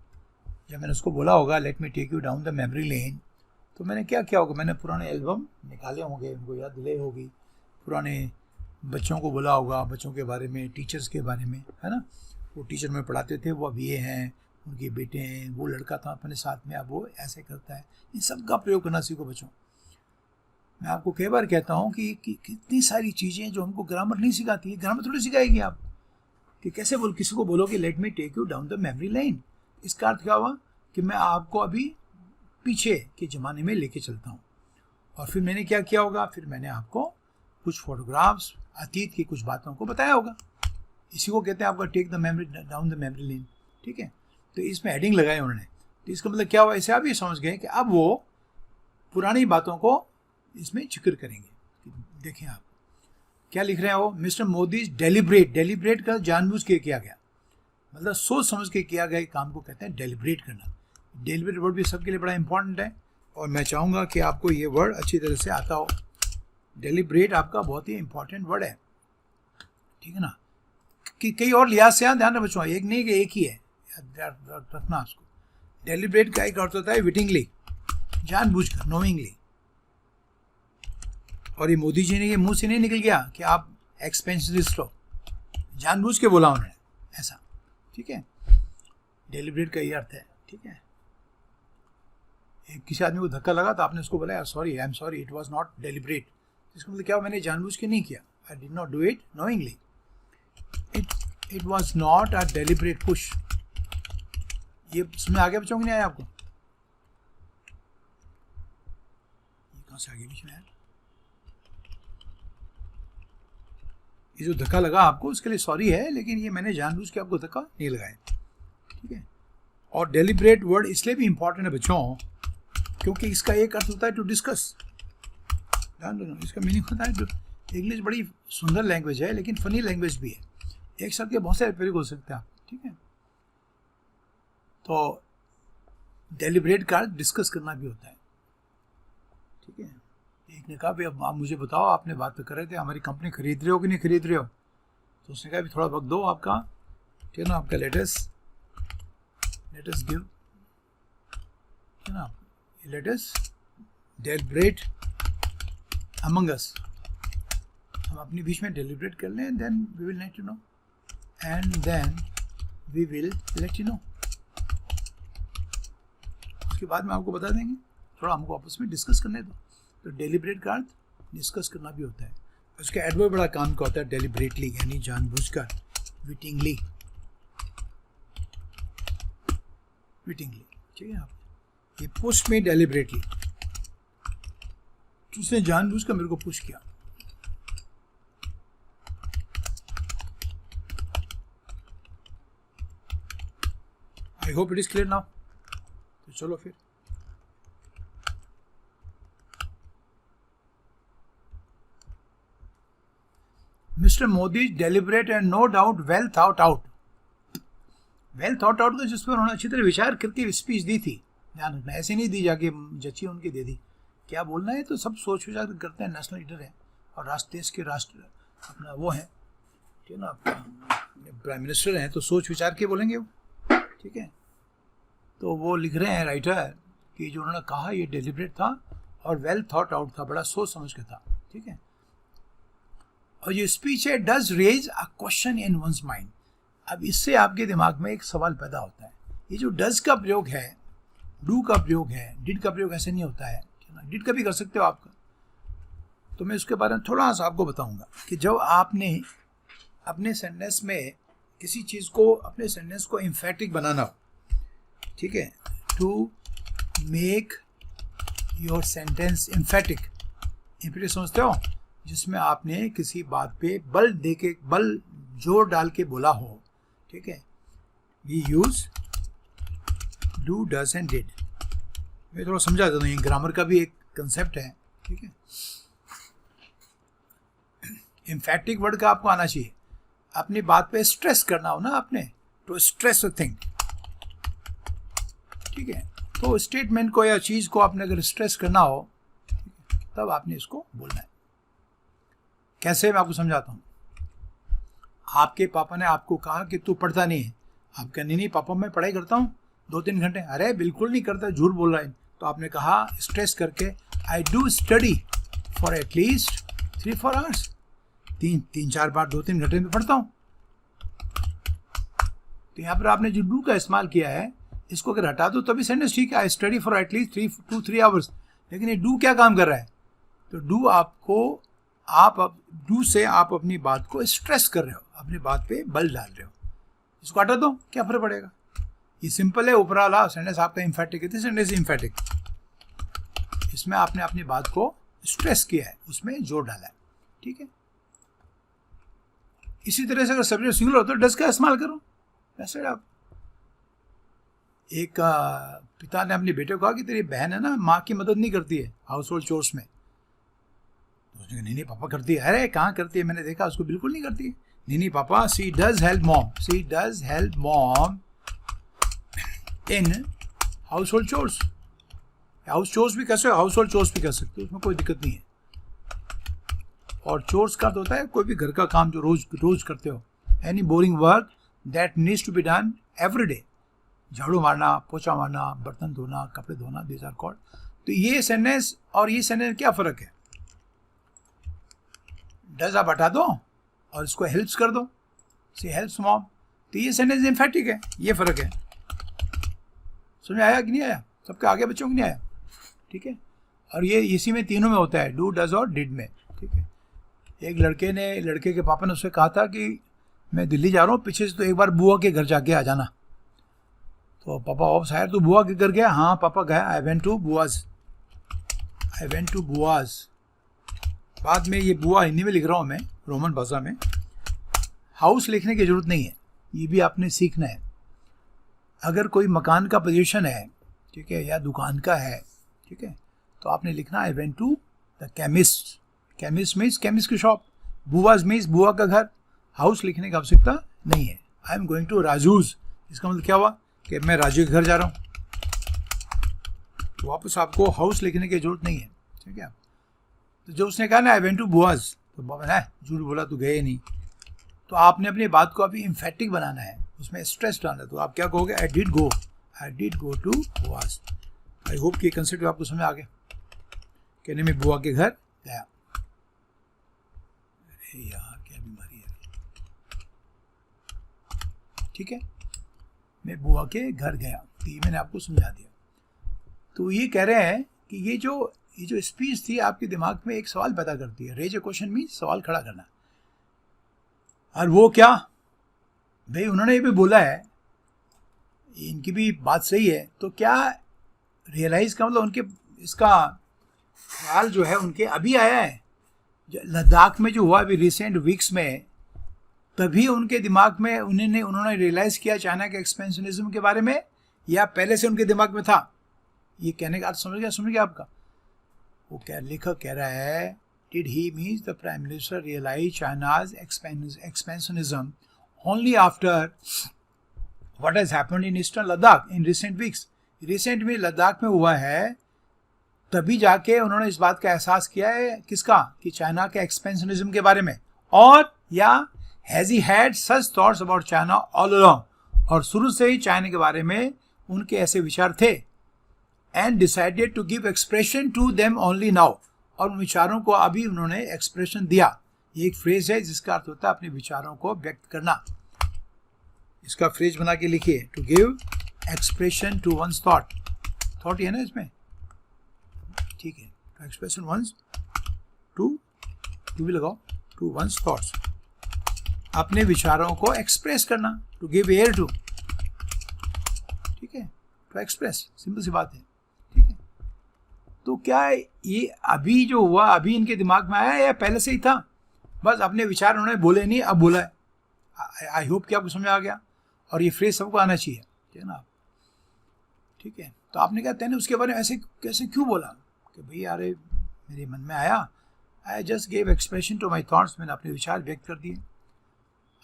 जब मैंने उसको बोला होगा let me take you down the memory lane, तो मैंने क्या किया होगा, मैंने पुराने एल्बम निकाले होंगे, उनको याद दिलाई होगी, पुराने बच्चों को बोला होगा, बच्चों के बारे में, टीचर्स के बारे में, है ना। वो टीचर में पढ़ाते थे, वो अब ये हैं, उनके बेटे हैं, वो लड़का था अपने साथ में, अब वो ऐसे करता है। इन सब का प्रयोग करना सीखो बच्चों। मैं आपको कई बार कहता हूँ कि कितनी सारी चीज़ें जो हमको ग्रामर नहीं सिखाती है, ग्रामर थोड़ी सिखाएगी आप कि कैसे किसी को बोलो कि let me take you down the memory line. इसका अर्थ क्या हुआ कि मैं आपको अभी पीछे के ज़माने में लेके चलता हूँ। और फिर मैंने क्या किया होगा, फिर मैंने आपको कुछ फोटोग्राफ्स, अतीत की कुछ बातों को बताया होगा। इसी को कहते हैं आपका take the memory down the memory lane, ठीक है। तो इसमें हेडिंग लगाई उन्होंने, तो इसका मतलब क्या हुआ, इसे आप ये समझ गए कि अब वो पुरानी बातों को इसमें जिक्र करेंगे। देखें आप क्या लिख रहे हैं, वो मिस्टर मोदी डेलिब्रेट का जानबूझ के किया गया, मतलब सोच समझ के किया गया काम को कहते हैं डेलिब्रेट करना। डेलिब्रेट वर्ड भी सबके लिए बड़ा इंपॉर्टेंट है, और मैं चाहूँगा कि आपको ये वर्ड अच्छी तरह से आता हो। डेलिब्रेट आपका बहुत ही इंपॉर्टेंट वर्ड है, ठीक है ना। कि कई और लिहाज से ध्यान रखना बच्चों, एक नहीं कि एक ही है, रखना उसको। डेलिब्रेट का एक अर्थ होता है विटिंगली, जानबूझकर, नोइंगली। और ये मोदी जी ने ये मुंह से नहीं निकल गया कि आप एक्सपेंशनिस्ट हो, जानबूझ के बोला उन्होंने ऐसा, ठीक है। डेलिब्रेट का ये अर्थ है, ठीक है। किसी आदमी को धक्का लगा तो आपने उसको बोला यार sorry, I am sorry, it was not deliberate. इसका मतलब क्या, मैंने जानबूझ के नहीं किया, I did not do it knowingly, it was not a deliberate push. ये समझ आगे बच्चों को नहीं आया आपको, ये कहाँ से आगे बीच में है, ये जो धक्का लगा आपको उसके लिए सॉरी है, लेकिन ये मैंने जानबूझ के आपको धक्का नहीं लगाया, ठीक है। और डेलिब्रेट वर्ड इसलिए भी इंपॉर्टेंट है बच्चों क्योंकि इसका एक अर्थ होता है टू डिस्कस, ध्यान देना। इसका मीनिंग होता है, इंग्लिश बड़ी सुंदर लैंग्वेज है लेकिन फनी लैंग्वेज भी है, एक शब्द के बहुत सारे प्रयोग हो सकते हैं आप, ठीक है। तो डेलिब्रेट का डिस्कस करना भी होता है, ठीक है। एक ने कहा भाई अब आप मुझे बताओ, आपने बात तो कर रहे थे हमारी कंपनी खरीद रहे हो कि नहीं खरीद रहे हो, तो उसने कहा भी थोड़ा वक्त दो आपका, ठीक है ना, आपका लेटेस्ट गिव, ठीक है ना, लेटेस्ट डेलिब्रेट अमंग अस, हम अपने बीच में डेलिब्रेट कर लें, then we will let you know, and then we will let you know. उसके बाद में आपको बता देंगे, थोड़ा हमको आपस में डिस्कस करने दो। तो डेलिब्रेट का अर्थ डिस्कस करना भी होता है। उसका एडवर्ब बड़ा काम का होता है, डेलिब्रेटली यानी जानबूझकर, विटिंगली, विटिंगली, ठीक है। आप ये पुश में डेलिब्रेटली, उसने जानबूझकर मेरे को पुश किया। I hope it is clear now. तो चलो फिर, Mister Modi deliberate and no doubt well thought out. Well thought out तो जिस पर उन्होंने अच्छी तरह विचार करके स्पीच दी थी, ध्यान रखना, ऐसे नहीं दी जाके जची उनकी दे दी। क्या बोलना है तो सब सोच विचार करते हैं, नेशनल लीडर है और राष्ट्र, देश के राष्ट्र अपना वो है, ठीक है ना, प्राइम मिनिस्टर हैं, तो सोच विचार के बोलेंगे वो, ठीक है। तो वो लिख रहे हैं राइटर कि जो उन्होंने कहा ये डेलिब्रेट था और वेल थॉट आउट था, बड़ा सोच समझ के था, ठीक है। और ये स्पीच है does raise a question in one's mind. अब इससे आपके दिमाग में एक सवाल पैदा होता है। ये जो डज का प्रयोग है, डू का प्रयोग है, डिड का प्रयोग ऐसे नहीं होता है, डिड का भी कर सकते हो आपका। तो मैं उसके बारे में थोड़ा सा आपको बताऊंगा कि जब आपने अपने सेंटेंस में किसी चीज़ को, अपने सेंटेंस को एम्फेटिक बनाना हो, ठीक है, to make your sentence emphatic. Emphatic समझते हो, जिसमें आपने किसी बात पे बल दे के, बल जोर डाल के बोला हो, ठीक है। We use do, does and did. मैं थोड़ा समझा देता हूँ, ये ग्रामर का भी एक कंसेप्ट है, ठीक है। एम्फेटिक वर्ड का आपको आना चाहिए। अपनी बात पे स्ट्रेस करना हो ना आपने, टू स्ट्रेस अ थिंग, ठीक है। तो स्टेटमेंट को या चीज़ को आपने अगर स्ट्रेस करना हो, तब आपने इसको बोलना है। कैसे, मैं आपको समझाता हूँ। आपके पापा ने आपको कहा कि तू पढ़ता नहीं है। आप कहा नहीं पापा मैं पढ़ाई करता हूँ 2-3 घंटे। अरे बिल्कुल नहीं करता, झूठ बोल रहा है। तो आपने कहा स्ट्रेस करके, I do study for at least 3-4 hours. 3-4 बार 2-3 घंटे में पढ़ता हूँ। तो यहाँ पर आपने जो डू का इस्तेमाल किया है, इसको अगर हटा दो तभी सेंटेंस ठीक है, I study for at least 2-3 hours. लेकिन ये डू क्या काम कर रहा है? तो डू आपको, आप डू से आप अपनी बात को स्ट्रेस कर रहे हो, अपनी बात पे बल डाल रहे हो। इसको हटा दो, क्या फर्क पड़ेगा? ये सिंपल है। ऊपर वाला सेंटेंस आपका एम्फेटिक है, सेंटेंस एम्फेटिक, इसमें आपने अपनी बात को स्ट्रेस किया है, उसमें जोर डाला है, ठीक है। इसी तरह से अगर सब्जेक्ट सिंगुलर हो तो डज का इस्तेमाल करो। वैसे आप, एक पिता ने अपने बेटे को कहा कि तेरी बहन है ना, माँ की मदद नहीं करती है हाउस होल्ड चोर्स में। तो उसने कहा नहीं पापा करती है। अरे कहाँ करती है, मैंने देखा उसको बिल्कुल नहीं करती है। नहीं पापा, she does help mom, she does help mom in household chores. Household भी कह सकते हो, हाउस होल्ड चोर्स भी कह सकते हो, उसमें कोई दिक्कत नहीं है। और चोर्स का तो होता है कोई भी घर का काम जो रोज करते हो, any boring work that needs to be done every day. झाड़ू मारना, पोछा मारना, बर्तन धोना, कपड़े धोना, दीज आर कॉल्ड। तो ये सेंटेंस और ये सेंटेंस क्या फ़र्क है? डज आप हटा दो और इसको हेल्प्स कर दो, सी हेल्प्स मॉम, तो ये सेंटेंस एम्फेटिक है। ये फ़र्क है। समझ में आया कि नहीं आया? सबके आगे बच्चों को नहीं आया, ठीक है। और ये इसी में तीनों में होता है, डू, डज और डिड में, ठीक है। एक लड़के के पापा ने उससे कहा था कि मैं दिल्ली जा रहा हूँ, पीछे से तो एक बार बुआ के घर जाके आ जाना। तो पापा वापस आया, तो बुआ के घर गया? हाँ पापा गया, आई वेंट टू बुआज। बाद में ये बुआ हिंदी में लिख रहा हूँ मैं, रोमन भाषा में। हाउस लिखने की जरूरत नहीं है, ये भी आपने सीखना है। अगर कोई मकान का पोजीशन है, ठीक है, या दुकान का है, ठीक है, तो आपने लिखना I went to the chemist. Chemist means chemist की शॉप, बुआज मीन्स बुआ का घर। हाउस लिखने की आवश्यकता नहीं है। I am going to Raju's, इसका मतलब क्या हुआ कि मैं राजू के घर जा रहा हूँ। तो वापस आपको हाउस लिखने की जरूरत नहीं है, ठीक है। तो जो उसने कहा ना आई वेंट टू बुआज, तो बाबा ने झूठ बोला, तो गए नहीं। तो आपने अपनी बात को अभी एम्फेटिक बनाना है, उसमें स्ट्रेस डालना है। तो आप क्या कहोगे? I did go to bua's. I hope कि कंसेप्ट आपको समझ आ गया। कहने में बुआ के घर गया। अरे यार क्या बीमारी है, ठीक है। मैं बुआ के घर गया। तो ये मैंने आपको समझा दिया। तो ये कह रहे हैं कि ये जो स्पीच थी आपके दिमाग में एक सवाल पैदा करती है। रेज ए क्वेश्चन मीन्स सवाल खड़ा करना। और वो क्या भाई, उन्होंने ये भी बोला है, इनकी भी बात सही है, तो क्या रियलाइज का मतलब उनके इसका ख्याल जो है उनके अभी आया है लद्दाख में जो हुआ अभी रिसेंट वीक्स में, तभी उनके दिमाग में उन्होंने रियलाइज किया चाइना के एक्सपेंशनिज्म के बारे में, या पहले से उनके दिमाग में था? ये कहने का अर्थ समझ गया आपका? वो लेखक कह रहा है, did he means the prime minister realize China's expansionism only after what has happened in eastern Ladakh in recent weeks. Recent में लद्दाख में हुआ है, तभी जाके उन्होंने इस बात का एहसास किया है किसका, कि चाइना के एक्सपेंशनिज्म के बारे में। और या has he had such thoughts about China all along, और शुरू से ही चाइना के बारे में उनके ऐसे विचार थे। And decided to give expression to them only now, और उन विचारों को अभी उन्होंने एक्सप्रेशन दिया। ये एक फ्रेज है जिसका अर्थ होता है अपने विचारों को व्यक्त करना। इसका फ्रेज बना के लिखिए, to give expression to one's thought. Thought ही है ना इसमें, ठीक है। टू एक्सप्रेशन वंस, टू भी लगाओ, टू वंस थॉट्स, अपने विचारों को एक्सप्रेस करना। टू गिव एयर टू, ठीक है, टू एक्सप्रेस, सिंपल सी बात है, ठीक है। तो क्या ये अभी जो हुआ अभी इनके दिमाग में आया या पहले से ही था? बस अपने विचार उन्होंने बोले नहीं, अब बोला है। आई होप कि आपको समझ आ गया, और ये फ्रेज सबको आना चाहिए, ठीक है ना, ठीक है। तो आपने कहा तेने उसके बारे में ऐसे कैसे क्यों बोला कि भाई यार मेरे मन में आया, I just gave expression to my thoughts, मैंने अपने विचार व्यक्त कर दिए।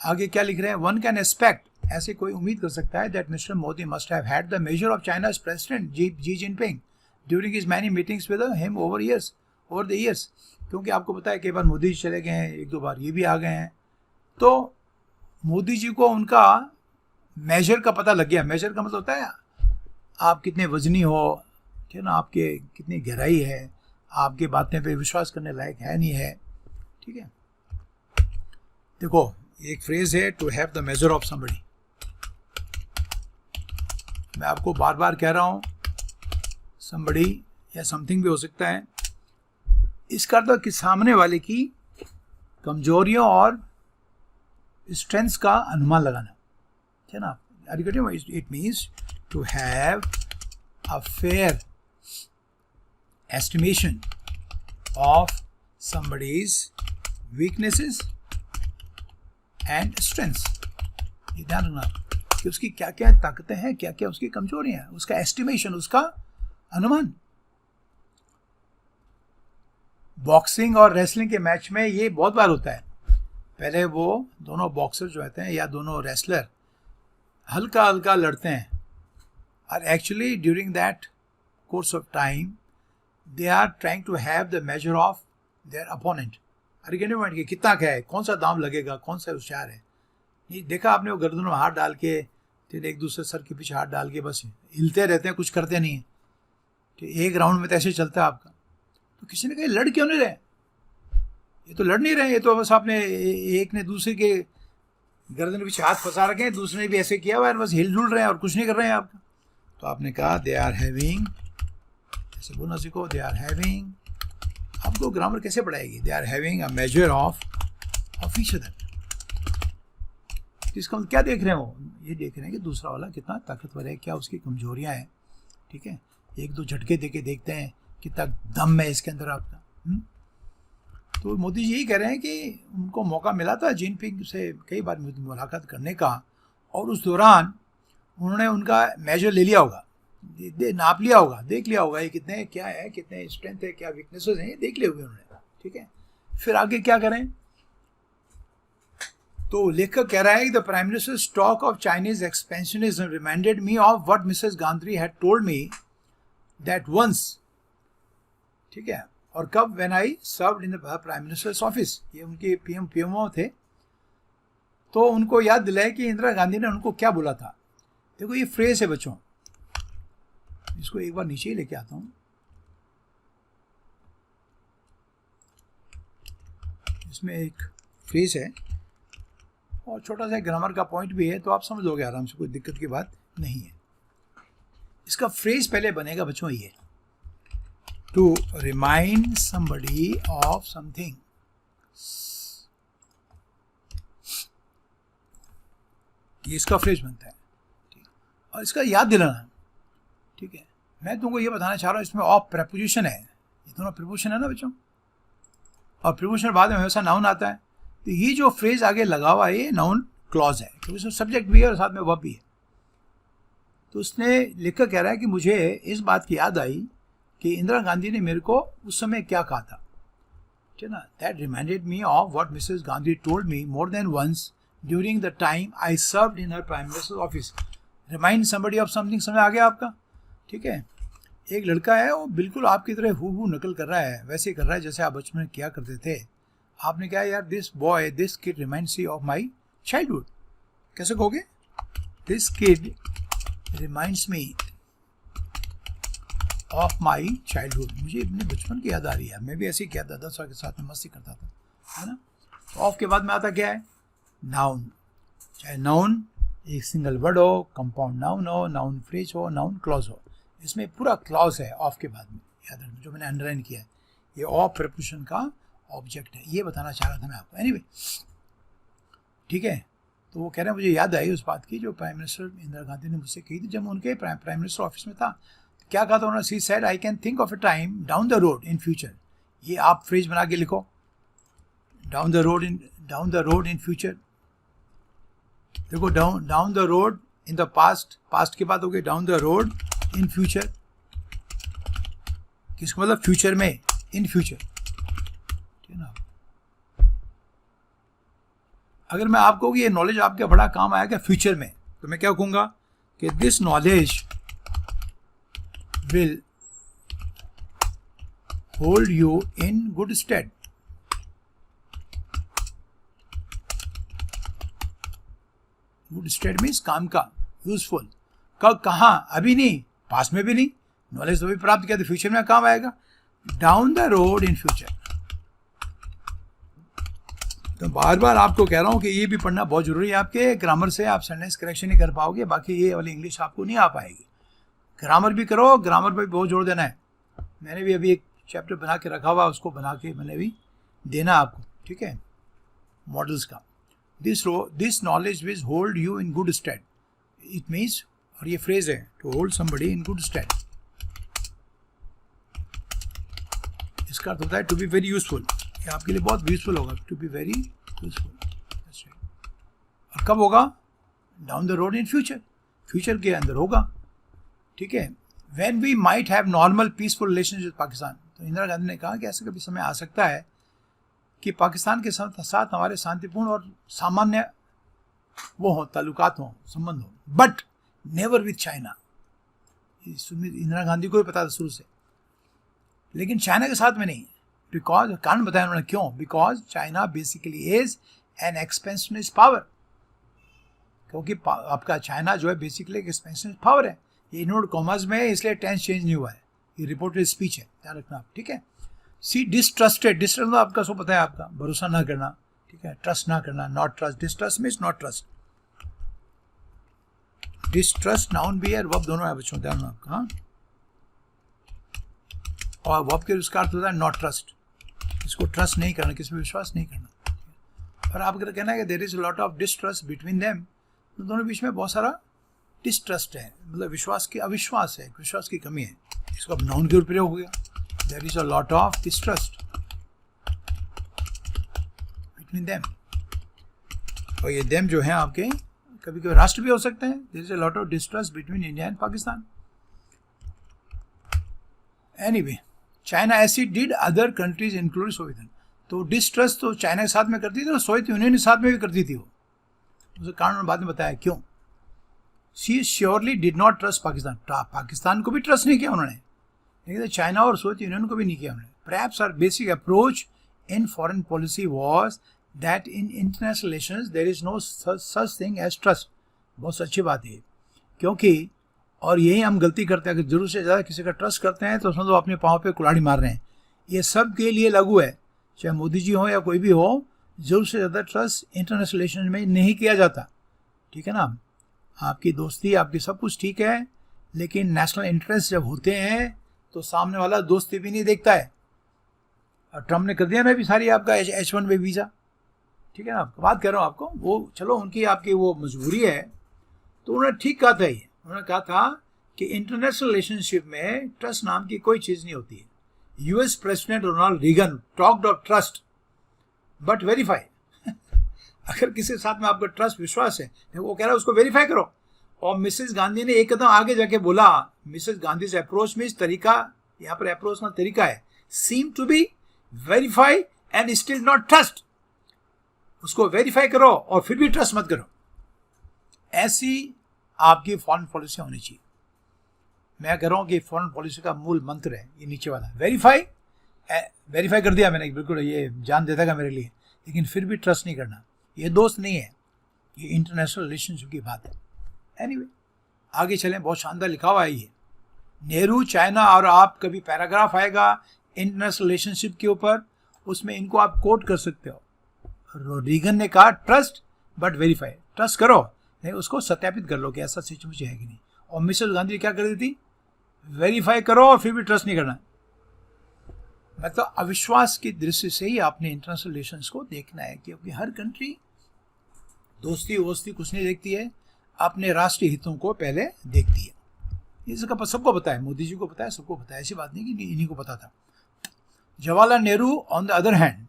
आगे क्या लिख रहे हैं, वन कैन एक्सपेक्ट, ऐसे कोई उम्मीद कर सकता है, that mister Modi must have had the measure of China's president Xi Jinping during his many meetings with him over the years. क्योंकि आपको पता है कई बार मोदी जी चले गए हैं, एक दो बार ये भी आ गए हैं, तो मोदी जी को उनका मेजर का पता लग गया। मेजर का मतलब होता है आप कितने वजनी हो, ठीक है ना, आपके कितनी गहराई है, आपके बातें पे विश्वास करने लायक है नहीं है, ठीक है। देखो एक फ्रेज है, to have the measure of somebody. मैं आपको बार बार कह रहा हूँ, समबडी या समथिंग भी हो सकता है। इसका अर्थ कि सामने वाले की कमजोरियों और स्ट्रेंथ्स का अनुमान लगाना, ठीक है ना। It means to have a fair estimation of somebody's weaknesses and strengths। ये ध्यान रखना कि उसकी क्या क्या ताकतें हैं, क्या क्या उसकी कमजोरियां हैं, उसका एस्टिमेशन, उसका अनुमान। बॉक्सिंग और रेसलिंग के मैच में ये बहुत बार होता है। पहले वो दोनों बॉक्सर जो होते हैं या दोनों रेसलर हल्का हल्का लड़ते हैं, और actually during that course of time they are trying to have the measure of their opponent. Argument के कितना क्या है, कौन सा दाम लगेगा, कौन सा होशियार है। नहीं देखा आपने, वो गर्दनों में हाथ डाल के फिर एक दूसरे सर के पीछे हाथ डाल के बस हिलते रहते हैं, कुछ करते नहीं है। तो एक राउंड में तो ऐसे चलता है आपका। तो किसी ने कहा लड़ क्यों नहीं रहे, ये तो लड़ नहीं रहे, ये तो बस आपने एक ने दूसरे के गर्दन के पीछे हाथ फंसा रखे हैं, दूसरे ने भी ऐसे किया हुआ है, बस हिल डुल रहे हैं और कुछ नहीं कर रहे हैं आपका। तो आपने कहा दे आर हैविंग, ऐसे बोलना सीखो, दे आर हैविंग, आपको ग्रामर कैसे पढ़ाएगी, they are having a measure of each other. इसका क्या देख रहे हैं वो, ये देख रहे हैं कि दूसरा वाला कितना ताकतवर है, क्या उसकी कमजोरियां हैं, ठीक है। एक दो झटके दे के देखते हैं कितना दम है इसके अंदर आपका। तो मोदी जी यही कह रहे हैं कि उनको मौका मिला था जिनपिंग से कई बार मुलाकात करने का, और उस दौरान उन्होंने उनका मेजर ले लिया होगा, नाप लिया होगा, देख लिया होगा ये कितने क्या है, कितने स्ट्रेंथ है, क्या वीकनेसेस हैं, ये देख लिए हुए उन्होंने, ठीक है। फिर आगे क्या करें, तो लेखक कह रहा है the prime minister's talk of Chinese expansionism reminded me of what Mrs Gandhi had told me that once, ठीक है। और कब, when I served in the prime minister's office, ये उनके पीएमओ थे, तो उनको याद दिलाया कि इंदिरा गांधी ने उनको क्या बोला था। देखो ये फ्रेज है बच्चों, इसको एक बार नीचे ही लेके आता हूं, इसमें एक फ्रेज है और छोटा सा ग्रामर का पॉइंट भी है, तो आप समझ लोगे आराम से, कोई दिक्कत की बात नहीं है। इसका फ्रेज पहले बनेगा बच्चों ये, to remind somebody of something. ये इसका फ्रेज बनता है, ठीक, और इसका याद दिलाना, ठीक है। मैं तुमको ये बताना चाह रहा हूँ, इसमें ऑफ प्रेपोजिशन है, ये दोनों प्रीपोजिशन है ना बच्चों, और प्रीपोजिशन बाद में हमेशा नाउन आता है। तो ये जो फ्रेज आगे लगा हुआ है ये नाउन क्लॉज है, क्योंकि उसमें सब्जेक्ट भी है और साथ में वर्ब भी है। तो उसने लिखकर कह रहा है कि मुझे इस बात की याद आई कि इंदिरा गांधी ने मेरे को उस समय क्या कहा था, ठीक है ना। That reminded me of what Mrs Gandhi told me more than once during the time I served in her prime minister office. Remind somebody of something, समझ आ गया आपका, ठीक है। एक लड़का है, वो बिल्कुल आपकी तरह हूबहू नकल कर रहा है, वैसे कर रहा है जैसे आप बचपन में किया करते थे। आपने कहा यार this boy, this kid reminds you of my childhood. कैसे कहोगे? This kid reminds me of my childhood. मुझे अपने बचपन की याद आ रही है, मैं भी ऐसे ही किया था, दादा के साथ में मस्ती करता था, है ना। तो ऑफ के बाद में आता क्या है? नाउन। चाहे नाउन एक सिंगल वर्ड हो, कंपाउंड नाउन हो, नाउन फ्रेज हो, नाउन क्लॉज हो, इसमें पूरा क्लॉज है ऑफ के बाद में, याद रखना, जो मैंने अंडरलाइन किया है ये ऑफ प्रीपोजिशन का ऑब्जेक्ट है। ये बताना चाह रहा था मैं आपको, एनीवे, ठीक है। तो वो कह रहे हैं मुझे याद आई उस बात की जो प्राइम मिनिस्टर इंदिरा गांधी ने मुझसे कही थी जब उनके प्राइम मिनिस्टर ऑफिस में था। तो क्या कहा था उन्होंने? She said I can think of a time down the road in future. ये आप फ्रेज बना के लिखो, down the road in future. देखो, down the road in the past, past के बाद हो गए down the road in future, किसको मतलब फ्यूचर में, इन फ्यूचर, ठीक है ना। अगर मैं आपको ये नॉलेज आपके बड़ा काम आएगा फ्यूचर में, तो मैं क्या कहूंगा कि this knowledge will hold you in good stead. Good stead means काम का, यूजफुल। कब, कहाँ? अभी नहीं, पास में भी नहीं। नॉलेज तो भी प्राप्त किया तो फ्यूचर में काम आएगा। Down the road in future. तो बार बार आपको कह रहा हूँ कि ये भी पढ़ना बहुत जरूरी है। आपके ग्रामर से आप सेंटेंस करेक्शन नहीं कर पाओगे, बाकी ये वाली इंग्लिश आपको नहीं आ पाएगी। ग्रामर भी करो, ग्रामर पर भी बहुत जोर देना है। मैंने भी अभी एक चैप्टर बना के रखा हुआ, उसको बना के मैंने भी देना आपको, ठीक है, मॉडल्स का। This knowledge will hold you in good stead. It means, और ये फ्रेज है, to hold somebody in good stead. इसका अर्थ होता है टू बी वेरी यूजफुल। ये आपके लिए बहुत यूजफुल होगा, टू बी वेरी यूजफुल। और कब होगा? Down the road in future, future के अंदर होगा, ठीक है। When we might have normal peaceful relations with Pakistan. तो इंदिरा गांधी ने कहा कि ऐसा कभी समय आ सकता है कि पाकिस्तान के साथ हमारे शांतिपूर्ण और सामान्य वो हो, ताल्लुकात हो, संबंध हो, but never with China. Indira Gandhi को भी पता था शुरू से, लेकिन चाइना के साथ में नहीं। बिकॉज, कारण बताया उन्होंने क्यों, because China basically is an expansionist power. क्योंकि आपका चाइना जो है बेसिकली एक एक्सपेंशनिस्ट पावर है। ये इनवर्ड कॉमर्स में है, इसलिए टेंस चेंज नहीं हुआ है, ये रिपोर्टेड स्पीच है, ध्यान रखना आप, ठीक है। सी डिसट्रस्टेड, डिसट्रस्ट तो आपका सब पता है, आपका भरोसा ना करना, ठीक है, ट्रस्ट ना करना, not trust. Distrust means not trust. Distrust noun भी है, वर्ब दोनों है बच्चों, ध्यान रखना आपका, हाँ। और वर्ब के उसका अर्थ होता है नॉट ट्रस्ट, इसको ट्रस्ट नहीं करना, किसी पर विश्वास नहीं करना। और आप अगर कहना है कि there is a lot of distrust between them, तो दोनों बीच में बहुत सारा डिसट्रस्ट है, मतलब विश्वास की, अविश्वास है, विश्वास की कमी है। इसको अब नाउन के ऊपर प्रयोग हो गया, there is a lot of distrust between them. और ये देम जो है आपके कभी कभी राष्ट्र भी हो सकते हैं। There is a lot of distrust between India and Pakistan. Anyway, China as did other countries include Soviet Union. तो डिसट्रस्ट तो चाइना के साथ में करती थी और सोवियत यूनियन के साथ में भी करती थी वो, उसका कारण बाद में बताया क्यों। She surely did not trust Pakistan. Pakistan को भी ट्रस्ट नहीं किया उन्होंने, लेकिन चाइना और सोवियत यूनियन को भी नहीं किया उन्होंने। Perhaps our basic approach in foreign policy was that in international relations there is no such thing as trust. बहुत अच्छी बात है, क्योंकि और यही हम गलती करते हैं कि जरूर से ज़्यादा किसी का ट्रस्ट करते हैं तो समझो अपने पाँव पे कुल्हाड़ी मार रहे हैं। ये सब के लिए लागू है, चाहे मोदी जी हो या कोई भी हो। ज़रूर से ज़्यादा ट्रस्ट इंटरनेशनल रिलेशन में नहीं किया जाता, ठीक है ना। आपकी दोस्ती, आपकी सब कुछ ठीक है, लेकिन नेशनल इंटरेस्ट जब होते हैं तो सामने वाला दोस्ती भी नहीं देखता है। और ट्रम्प ने कर दिया ना अभी सारी आपका H1 में वीज़ा, ठीक है ना। बात कर रहा हूँ आपको, वो चलो उनकी आपकी वो मजबूरी है, तो उन्होंने ठीक कहा था। ये उन्होंने कहा था कि इंटरनेशनल रिलेशनशिप में ट्रस्ट नाम की कोई चीज़ नहीं होती है। US president Ronald Reagan talked of trust but verify. अगर किसी के साथ में आपका ट्रस्ट विश्वास है, वो कह रहा है उसको वेरीफाई करो। और मिसेस गांधी ने एक कदम आगे जाके बोला, मिसेस गांधी से अप्रोच में इस तरीका, यहाँ पर अप्रोच का तरीका है, seem to be verify and still not trust. उसको वेरीफाई करो और फिर भी ट्रस्ट मत करो। ऐसी आपकी फॉरेन पॉलिसी होनी चाहिए। मैं कह रहा हूँ कि फॉरेन पॉलिसी का मूल मंत्र है ये नीचे वाला, वेरीफाई कर दिया मैंने, बिल्कुल ये जान देता था मेरे लिए, लेकिन फिर भी ट्रस्ट नहीं करना। ये दोस्त नहीं है, ये इंटरनेशनल रिलेशनशिप की बात है। एनीवे, आगे चलें। बहुत शानदार लिखा हुआ है ये, नेहरू चाइना, और आप कभी पैराग्राफ आएगा इंटरनेशनल रिलेशनशिप के ऊपर, उसमें इनको आप कोट कर सकते हो। रीगन ने कहा ट्रस्ट बट वेरीफाई, ट्रस्ट करो नहीं, उसको सत्यापित कर लो कि ऐसा सिचुएशन है कि नहीं। और मिसेस गांधी क्या कर रही थी, वेरीफाई करो और फिर भी ट्रस्ट नहीं करना। मतलब अविश्वास की दृष्टि से ही आपने इंटरनेशनल रिलेशंस को देखना है, क्योंकि हर कंट्री दोस्ती वोस्ती कुछ नहीं देखती है, अपने राष्ट्रीय हितों को पहले देखती है। ये सबको पता है, मोदी जी को पता है, सबको पता है, ऐसी बात नहीं कि इन्हीं को पता था। Jawaharlal Nehru on the other hand,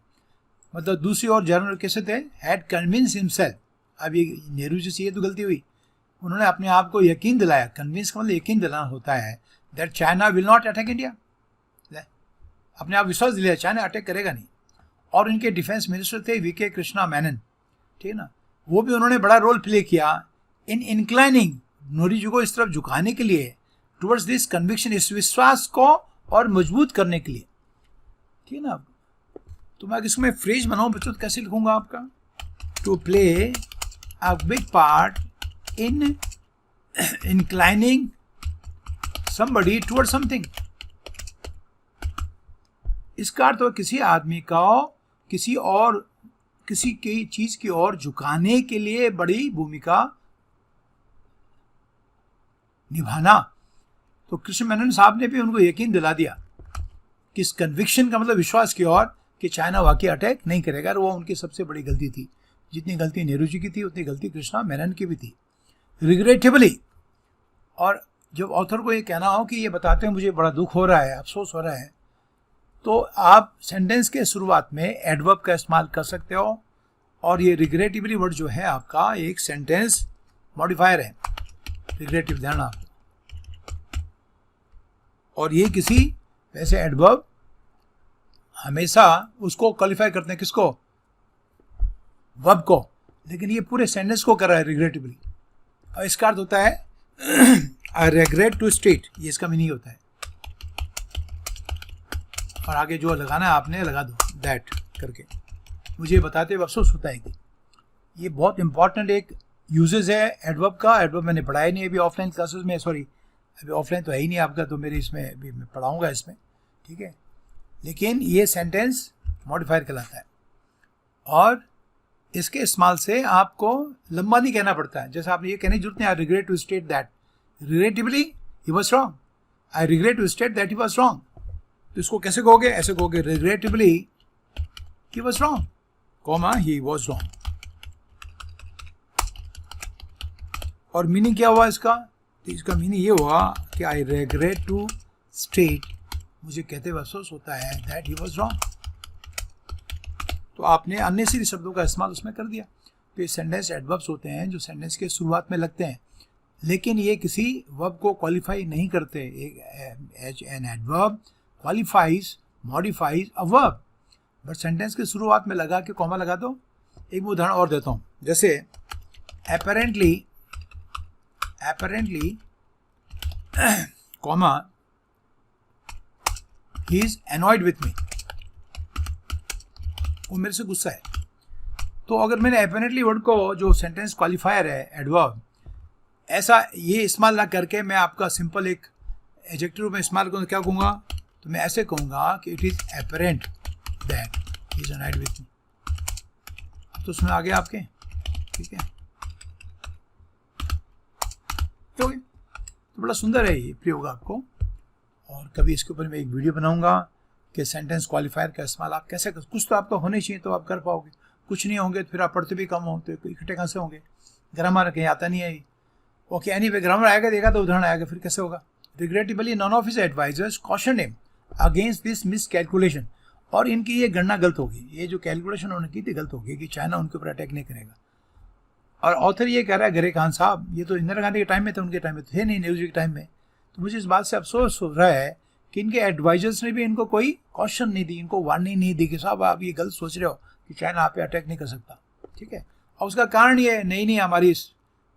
मतलब दूसरी ओर जनरल कैसे थे, हैड कन्विंस हिमसेल्फ। अब ये नेहरू जी से ये तो गलती हुई, उन्होंने अपने आप को यकीन दिलाया, कन्विंस का मतलब यकीन दिलाना होता है, that China will not attack India. अपने आप विश्वास दिलाया चाइना अटैक करेगा नहीं। और इनके डिफेंस मिनिस्टर थे वीके कृष्णा मेनन, ठीक है ना, वो भी उन्होंने बड़ा रोल प्ले किया इन इंक्लाइनिंग, मोदी जी को इस तरफ झुकाने के लिए, टुवर्ड्स दिस कन्विक्शन, इस विश्वास को और मजबूत करने के लिए, ठीक है ना। तो मैं इसमें फ्रेज बनाऊँ बच्चों तो कैसे लिखूंगा आपका, to play a big part in inclining somebody towards something। इसका अर्थ हो किसी आदमी का किसी की चीज की ओर झुकाने के लिए बड़ी भूमिका निभाना। तो कृष्ण मेनन साहब ने भी उनको यकीन दिला दिया कि इस कन्विक्शन का मतलब विश्वास की ओर कि चाइना वाकई अटैक नहीं करेगा। और वो उनकी सबसे बड़ी गलती थी। जितनी गलती नेहरू जी की थी उतनी गलती कृष्णा मेनन की भी थी, रिग्रेटेबली। और जब ऑथर को ये कहना हो कि ये बताते हैं मुझे बड़ा दुख हो रहा है, अफसोस हो रहा है, तो आप सेंटेंस के शुरुआत में एडवर्ब का इस्तेमाल कर सकते हो। और ये रिग्रेटिवली वर्ड जो है आपका एक सेंटेंस मॉडिफायर है, रिग्रेटिव, ध्यान आप। और ये किसी वैसे एडवर्ब हमेशा उसको क्वालिफाई करते हैं, किसको, वर्ब को, लेकिन ये पूरे सेंटेंस को कर रहा है रिग्रेटिवली। और इसका अर्थ होता है आई रिग्रेट टू स्टेट, ये इसका मीनिंग होता है। और आगे जो लगाना है आपने लगा दो दैट करके, मुझे बताते हुए अफसोस होता है कि ये बहुत इंपॉर्टेंट एक यूजेस है एडवर्ब का। एडवर्ब मैंने पढ़ाया नहीं अभी ऑफलाइन क्लासेस में, सॉरी अभी ऑफलाइन तो है ही नहीं आपका, तो मेरे इसमें अभी मैं पढ़ाऊँगा इसमें, ठीक है। लेकिन ये सेंटेंस मॉडिफायर कहलाता है और इसके इस्तेमाल से आपको लंबा नहीं कहना पड़ता है। जैसे आप ये कहने की जरूरत नहीं, I regret to state that, regretively he was wrong, I regret to state that he was wrong. तो इसको कैसे कहोगे, ऐसे कहोगे regretively he was wrong, comma he was wrong. और मीनिंग क्या हुआ इसका, तो इसका मीनिंग ये हुआ कि आई रिग्रेट टू स्टेट, मुझे कहते हुए अफसोस होता है, दैट ही वाज रॉन्ग। तो आपने अननेसेसरी शब्दों का इस्तेमाल उसमें कर दिया। तो ये सेंटेंस एडवर्ब्स होते हैं जो सेंटेंस के शुरुआत में लगते हैं, लेकिन ये किसी वर्ब को क्वालिफाई नहीं करते। An adverb qualifies modifies a verb, but sentence के शुरुआत में लगा के कॉमा लगा दो। एक उदाहरण और देता हूँ, जैसे apparently comma he is annoyed with me, वो मेरे से गुस्सा है। तो अगर मैंने apparently वर्ड को जो सेंटेंस क्वालिफायर है एडवर्ब, ऐसा ये इस्तेमाल ना करके मैं आपका सिंपल एक एडजेक्टिव में इस्तेमाल करूँ, क्या कहूँगा, तो मैं ऐसे कहूँगा कि it is apparent that he is annoyed with me। अब तो समझ आ गया आपके, ठीक है। तो बड़ा सुंदर है ये प्रयोग आपको, और कभी इसके ऊपर मैं एक वीडियो बनाऊंगा कि सेंटेंस क्वालिफायर का इस्तेमाल आप कैसे कर, कुछ तो आपका होने चाहिए तो आप कर पाओगे, कुछ नहीं होंगे तो फिर आप पढ़ते भी कम हो तो इकट्ठे कहाँ से होंगे। ग्रामर कहीं आता नहीं है। ओके, एनीवे ग्रामर आएगा, देखा तो उदाहरण आएगा, फिर कैसे होगा। Regrettably none of his advisors cautioned him against this miscalculation, और इनकी ये गणना गलत होगी, ये जो कैलकुलेशन उन्होंने की थी गलत होगी कि चाइना उनके ऊपर अटैक नहीं करेगा। और ऑथर ये कह रहा है गरे खान साहब, ये तो इंदिरा गांधी के टाइम में थे, उनके टाइम में थे नहीं, नेहरू जी के टाइम में। तो मुझे इस बात से अफसोस हो रहा है कि इनके एडवाइजर्स ने भी इनको कोई कॉशन नहीं दी, इनको वार्निंग नहीं दी कि साहब आप ये गलत सोच रहे हो कि चाइना आप पे अटैक नहीं कर सकता, ठीक है। और उसका कारण ये नहीं हमारी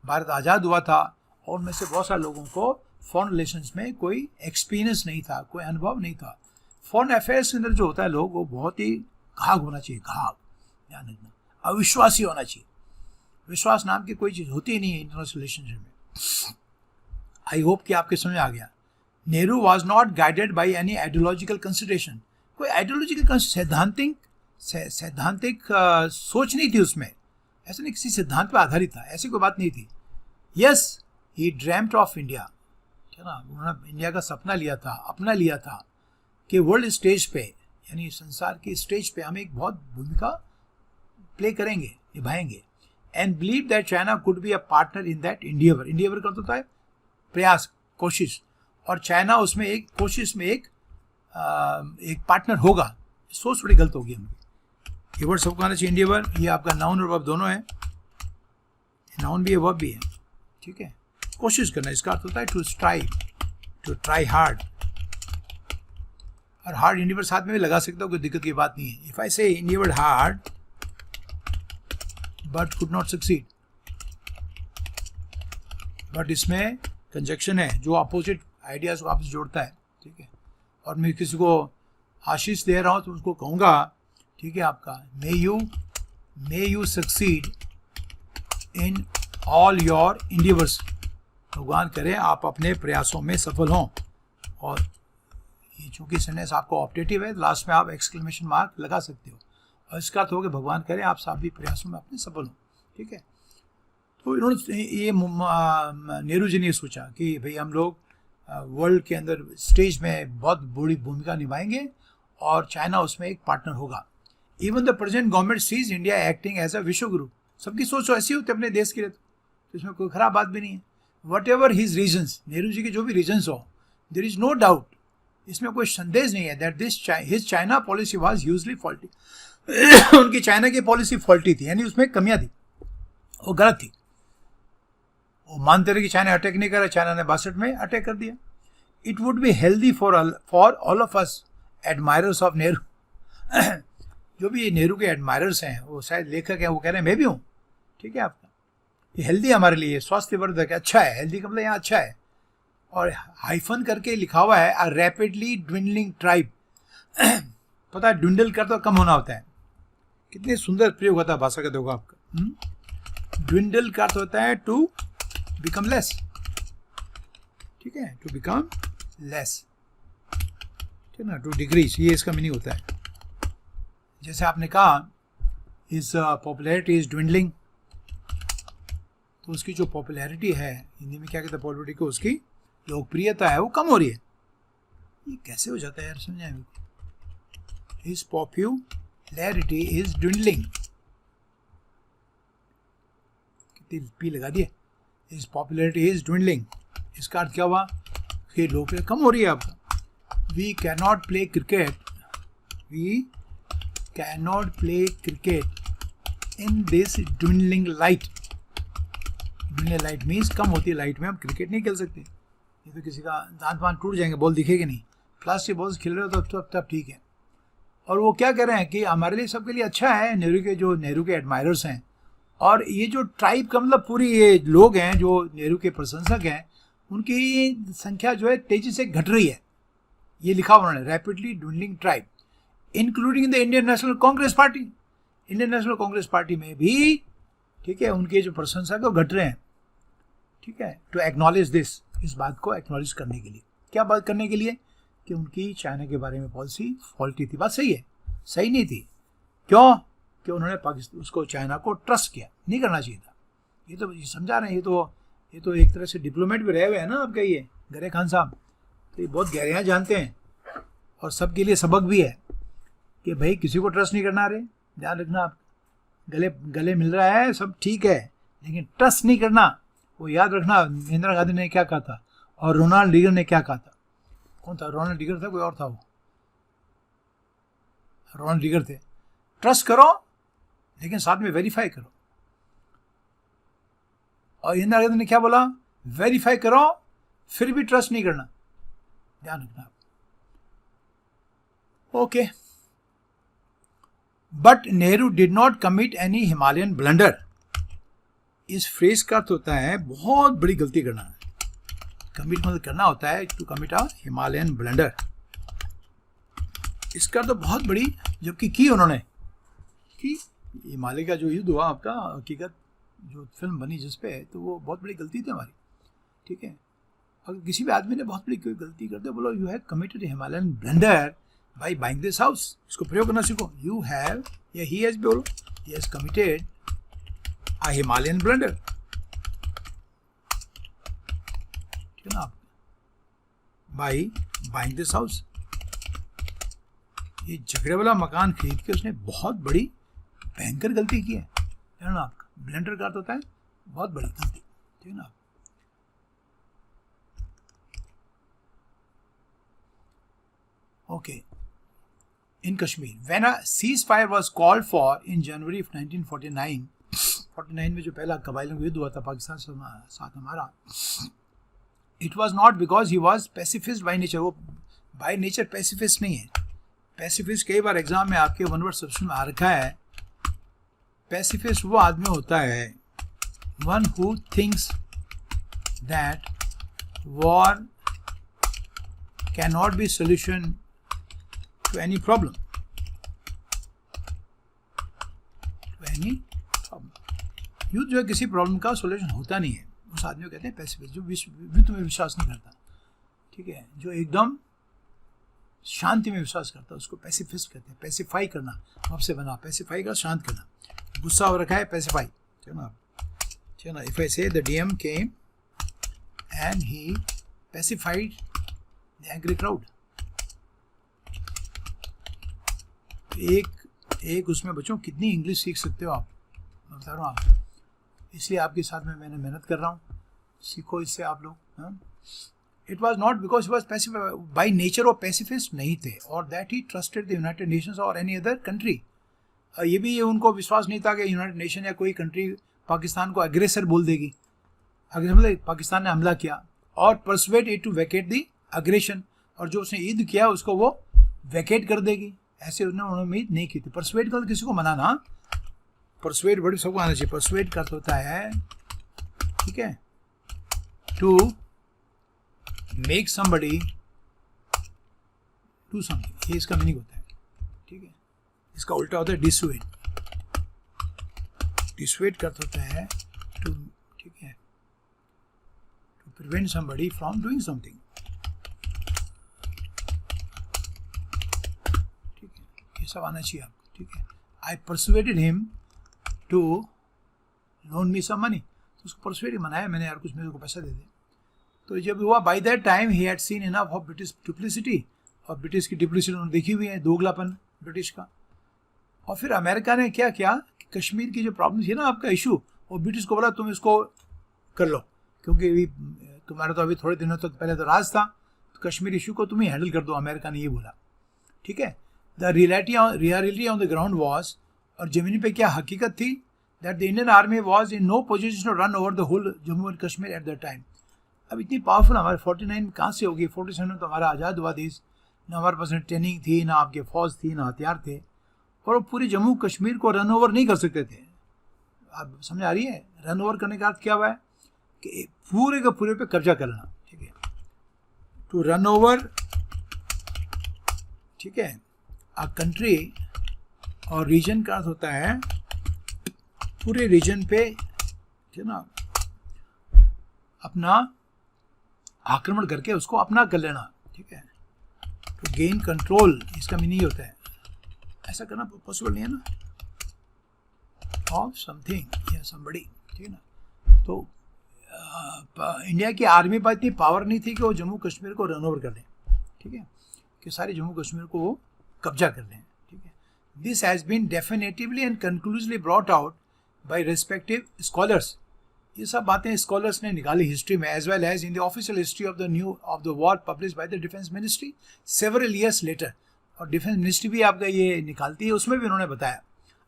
भारत आज़ाद हुआ था और उनमें से बहुत सारे लोगों को फॉरेन रिलेशंस में कोई एक्सपीरियंस नहीं था, कोई अनुभव नहीं था। फॉरेन अफेयर्स के अंदर जो होता है लोग, वो बहुत ही घाघ होना चाहिए, घाघ, ध्यान रखना, अविश्वासी होना चाहिए। विश्वास नाम की कोई चीज़ होती ही नहीं है इंटरनेशनल रिलेशनशिप में। आई होप कि आपके समझ आ गया। Nehru was not guided by any ideological consideration, कोई आइडियोलॉजिकल सैद्धांतिक सोच नहीं थी उसमें, ऐसा नहीं किसी सिद्धांत पर आधारित था, ऐसी कोई बात नहीं थी। Yes he dreamed of India, है ना, उन्होंने इंडिया का सपना लिया था, अपना लिया था कि वर्ल्ड स्टेज पे, यानी संसार की स्टेज पे हम एक बहुत भूमिका प्ले करेंगे, निभाएंगे। And believe that China could be a partner in that endeavour, endeavour का होता है प्रयास, कोशिश, और चाइना उसमें एक कोशिश में एक पार्टनर होगा। सोच थोड़ी गलत होगी हमारी। ये वर्ड सबको आना चाहिए, इंडियावर, ये आपका नाउन और वर्ब दोनों है, नाउन भी है वर्ब भी है, ठीक है। कोशिश करना, इसका अर्थ होता है to strive, to try hard, और हार्ड इंडियावर साथ में भी लगा सकते हो, कोई दिक्कत की बात नहीं है। If I say endeavour hard but could not succeed, but इसमें कंजक्शन है जो अपोजिट आइडियाज को आपस जोड़ता है, ठीक है। और मैं किसी को आशीष दे रहा हूँ तो उसको कहूँगा, ठीक है, आपका may you succeed in all your endeavours, भगवान करे आप अपने प्रयासों में सफल हों। और ये चूँकि सेंटेंस आपको ऑप्टेटिव है, लास्ट में आप एक्सक्लेमेशन मार्क लगा सकते हो, और इसका अर्थ हो कि भगवान करे आप सभी प्रयासों में अपने सफल हों, ठीक है। तो इन्होंने ये नेहरू जी ने सोचा कि भाई हम लोग वर्ल्ड के अंदर स्टेज में बहुत बड़ी भूमिका निभाएंगे और चाइना उसमें एक पार्टनर होगा। Even the present government sees India acting as a vishwa guru, सबकी सोच ऐसी होती है अपने देश के लिए, तो इसमें कोई खराब बात भी नहीं है। Whatever his reasons, Nehru ji के जो भी रीजन्स हो, देयर इज नो डाउट, इसमें कोई संदेश नहीं है that this his China policy was hugely faulty, उनकी चाइना की पॉलिसी फॉल्टी थी, यानी उसमें कमियां थी, वो गलत थी। वो मानते रहे कि चाइना अटैक नहीं करा, चाइना ने 62 में अटैक कर दिया। It would be healthy for all of us admirers of Nehru, जो भी नेहरू के एडमायरर्स हैं, वो शायद लेखक हैं, वो कह रहे हैं मैं भी हूँ, ठीक है। आपका ये हेल्दी हमारे लिए, स्वास्थ्यवर्धक है, अच्छा है, हेल्दी का मतलब यहाँ अच्छा है। और हाइफन करके लिखा हुआ है अ रैपिडली ड्विंडलिंग ट्राइब, पता है ड्विंडल कर तो कम होना होता है, कितने सुंदर प्रयोग होता है भाषा का, देखो आपका। ड्विंडल का अर्थ होता है टू बिकम लेस, ठीक है, टू बिकम लेस, ठीक है ना, टू डिक्रीज, ये इसका मीनिंग होता है। जैसे आपने कहा इज पॉपुलैरिटी इज ड्विंडलिंग, तो उसकी जो पॉपुलैरिटी है, हिंदी में क्या कहते हैं पॉपुलैरिटी को, उसकी लोकप्रियता है वो कम हो रही है। ये कैसे हो जाता है यार, समझ आए? हिज पॉपुलैरिटी इज ड्विंडलिंग, कितनी पी लगा दिए, हिज पॉपुलैरिटी इज ड्विंडलिंग, इसका अर्थ क्या हुआ कि लोकप्रियता कम हो रही है आपका। We can not play cricket, we can not play cricket in this dwindling light, dwindling light means कम होती है लाइट में हम क्रिकेट नहीं खेल सकते, ये तो किसी का दांत वांत टूट जाएंगे, बॉल दिखेगी नहीं। प्लास्टिक बॉल्स खेल रहे हो तो तब ठीक है। और वो क्या कह रहे हैं कि हमारे लिए सबके लिए अच्छा है, नेहरू के एडमायरर्स हैं, और ये जो ट्राइब का मतलब पूरी ये लोग हैं जो नेहरू के प्रशंसक हैं, उनकी संख्या जो है तेजी से घट रही है। ये लिखा उन्होंने, rapidly dwindling tribe including the Indian national Congress party, Indian national Congress party में भी, ठीक है, उनके जो प्रशंसक है वो घट रहे हैं, ठीक है। टू एक्नॉलेज दिस, इस बात को एक्नॉलेज करने के लिए, क्या बात करने के लिए कि उनकी चाइना के बारे में पॉलिसी फॉल्टी थी। बात सही है, सही नहीं थी। क्यों? कि उन्होंने पाकिस्तान उसको चाइना को ट्रस्ट किया, नहीं करना चाहिए था। ये तो समझा रहे हैं, ये तो एक तरह से डिप्लोमेट भी रहे हुए हैं ना आपके ये गरे खान साहब, तो ये बहुत गहराइयाँ जानते हैं और सबके लिए सबक भी है कि भाई किसी को ट्रस्ट नहीं करना। रहे ध्यान रखना, आप गले मिल रहा है सब ठीक है, लेकिन ट्रस्ट नहीं करना। वो याद रखना इंदिरा गांधी ने क्या कहा था और रोनाल्ड रीगन ने क्या कहा था। कौन था? रोनाल्ड रीगन था, कोई और था? वो रोनाल्ड रीगन थे। ट्रस्ट करो लेकिन साथ में वेरीफाई करो। और इंदिरा गांधी ने क्या बोला? वेरीफाई करो फिर भी ट्रस्ट नहीं करना। ध्यान रखना। Okay, but Nehru did not commit any Himalayan blunder. इस फ्रेज का अर्थ होता है बहुत बड़ी गलती करना। कमिट मतलब करना होता है, to commit a Himalayan blunder. इसका तो बहुत बड़ी, जबकि की उन्होंने कि हिमालय का जो युद्ध हुआ आपका, हकीकत जो फिल्म बनी जिस पे, तो वो बहुत बड़ी गलती थी हमारी। ठीक है, अगर किसी भी आदमी ने बहुत बड़ी कोई गलती करते, बोलो you have committed Himalayan blunder by buying this house. इसको प्रयोग करना सीखो। यू हैव या ही हैज, बोलो he has committed a Himalayan blunder. ठीक है ना, बाय बाइंग दिस हाउस। ये झगड़े वाला मकान खरीद के उसने बहुत बड़ी भयंकर गलती की है ना। आपका ब्लंडर का अर्थ होता है बहुत बड़ी गलती। ठीक है ना। Okay, in Kashmir, when a ceasefire was called for in January of 1949, 49 में जो पहला कबाइलियों का युद्ध हुआ था पाकिस्तान से साथ हमारा, it was not because he was pacifist by nature। वो by nature pacifist नहीं है। pacifist कई बार एग्जाम में आपके वन वर्ड सब्जेक्ट में आ रखा है। pacifist वो आदमी होता है one who thinks that war cannot be solution to any problem, युद्ध जो है किसी प्रॉब्लम का सॉल्यूशन होता नहीं है, उस आदमी को कहते हैं पैसिफिस्ट, जो युद्ध में विश्वास नहीं करता। ठीक है, जो एकदम शांति में विश्वास करता है उसको पैसिफिस्ट कहते हैं। पैसिफाई करना, आपसे बना पैसिफाई का शांत करना, गुस्सा हो रखा है पैसिफाई। ठीक है ना। इफ आई से the DM came and he pacified the angry crowd. एक उसमें बच्चों कितनी इंग्लिश सीख सकते हो आप, मैं बता रहा हूँ आप, इसलिए आपके साथ में मैंने मेहनत कर रहा हूँ। सीखो इससे आप लोग। It was not because he was pacified by nature, वो पैसिफिस्ट नहीं थे, और that he trusted the United Nations और एनी अदर कंट्री। ये भी उनको विश्वास नहीं था कि यूनाइटेड नेशन या कोई कंट्री पाकिस्तान को अग्रेसर बोल देगी। अगर मतलब पाकिस्तान ने हमला किया और persuade it to vacate the aggression, और जो उसने युद्ध किया उसको वो वैकेट कर देगी, ऐसे उन्होंने उम्मीद नहीं की थी। परसुएट का किसी को मनाना, परसुएट वर्ड सबको आना चाहिए। परसुएट का होता है, ठीक है, to make somebody do something, ये इसका मीनिंग होता है। ठीक है, इसका उल्टा होता है डिसुएट। डिसुएट का होता है टू, ठीक है, to prevent somebody from doing something. सब आना चाहिए आपको। ठीक है, I persuaded him to loan me some money, तो उसको परसुएट मनाया मैंने, यार कुछ मेरे को पैसा दे दे। तो जब हुआ, by that time he had seen enough of British duplicity, और ब्रिटिश की डुप्लिसिटी उन्होंने देखी हुई है, दोगलापन ब्रिटिश का। और फिर अमेरिका ने क्या किया कि कश्मीर की जो प्रॉब्लम थी ना आपका इशू, वो ब्रिटिश को बोला तुम इसको कर लो, क्योंकि तुम्हारा तो अभी थोड़े दिनों तक पहले तो राज था, तो कश्मीर इशू को तुम ही हैंडल कर दो, अमेरिका ने ये बोला। ठीक है, the reality on the ground was, और जमीन पे क्या हकीकत थी, that the Indian army was in no position to run over the whole Jammu and Kashmir at the time. अब इतनी पावरफुल हमारे 49 कहाँ से होगी, 47 में तो हमारा आज़ाद हुआ देश, ना हमारे पास ट्रेनिंग थी, ना आपके फौज थी, ना हथियार थे, और वो पूरी जम्मू कश्मीर को रन ओवर नहीं कर सकते थे। आप समझ आ रही है, रन ओवर करने का अर्थ क्या हुआ है कि पूरे का पूरे पे कब्जा करना। ठीक है, टू रन ओवर, ठीक है, अ कंट्री, और रीजन का अर्थ होता है पूरे रीजन पे, ठीक है ना, अपना आक्रमण करके उसको अपना कर लेना। ठीक है, टू गेन कंट्रोल, इसका मीनिंग होता है, ऐसा करना पॉसिबल नहीं है ना। ऑफ समथिंग या समबडी, ठीक है ना। तो इंडिया की आर्मी पर इतनी पावर नहीं थी कि वो जम्मू कश्मीर को रन ओवर कर लें, ठीक है, कि सारे जम्मू कश्मीर को वो कब्जा कर लें, ठीक है। This has been definitively and conclusively brought out by respective scholars. ये सब बातें स्कॉलर्स ने निकाली हिस्ट्री में, as well as in the official history of the war publish by the defence ministry several years later. और defence ministry भी आपका ये निकालती है, उसमें भी उन्होंने बताया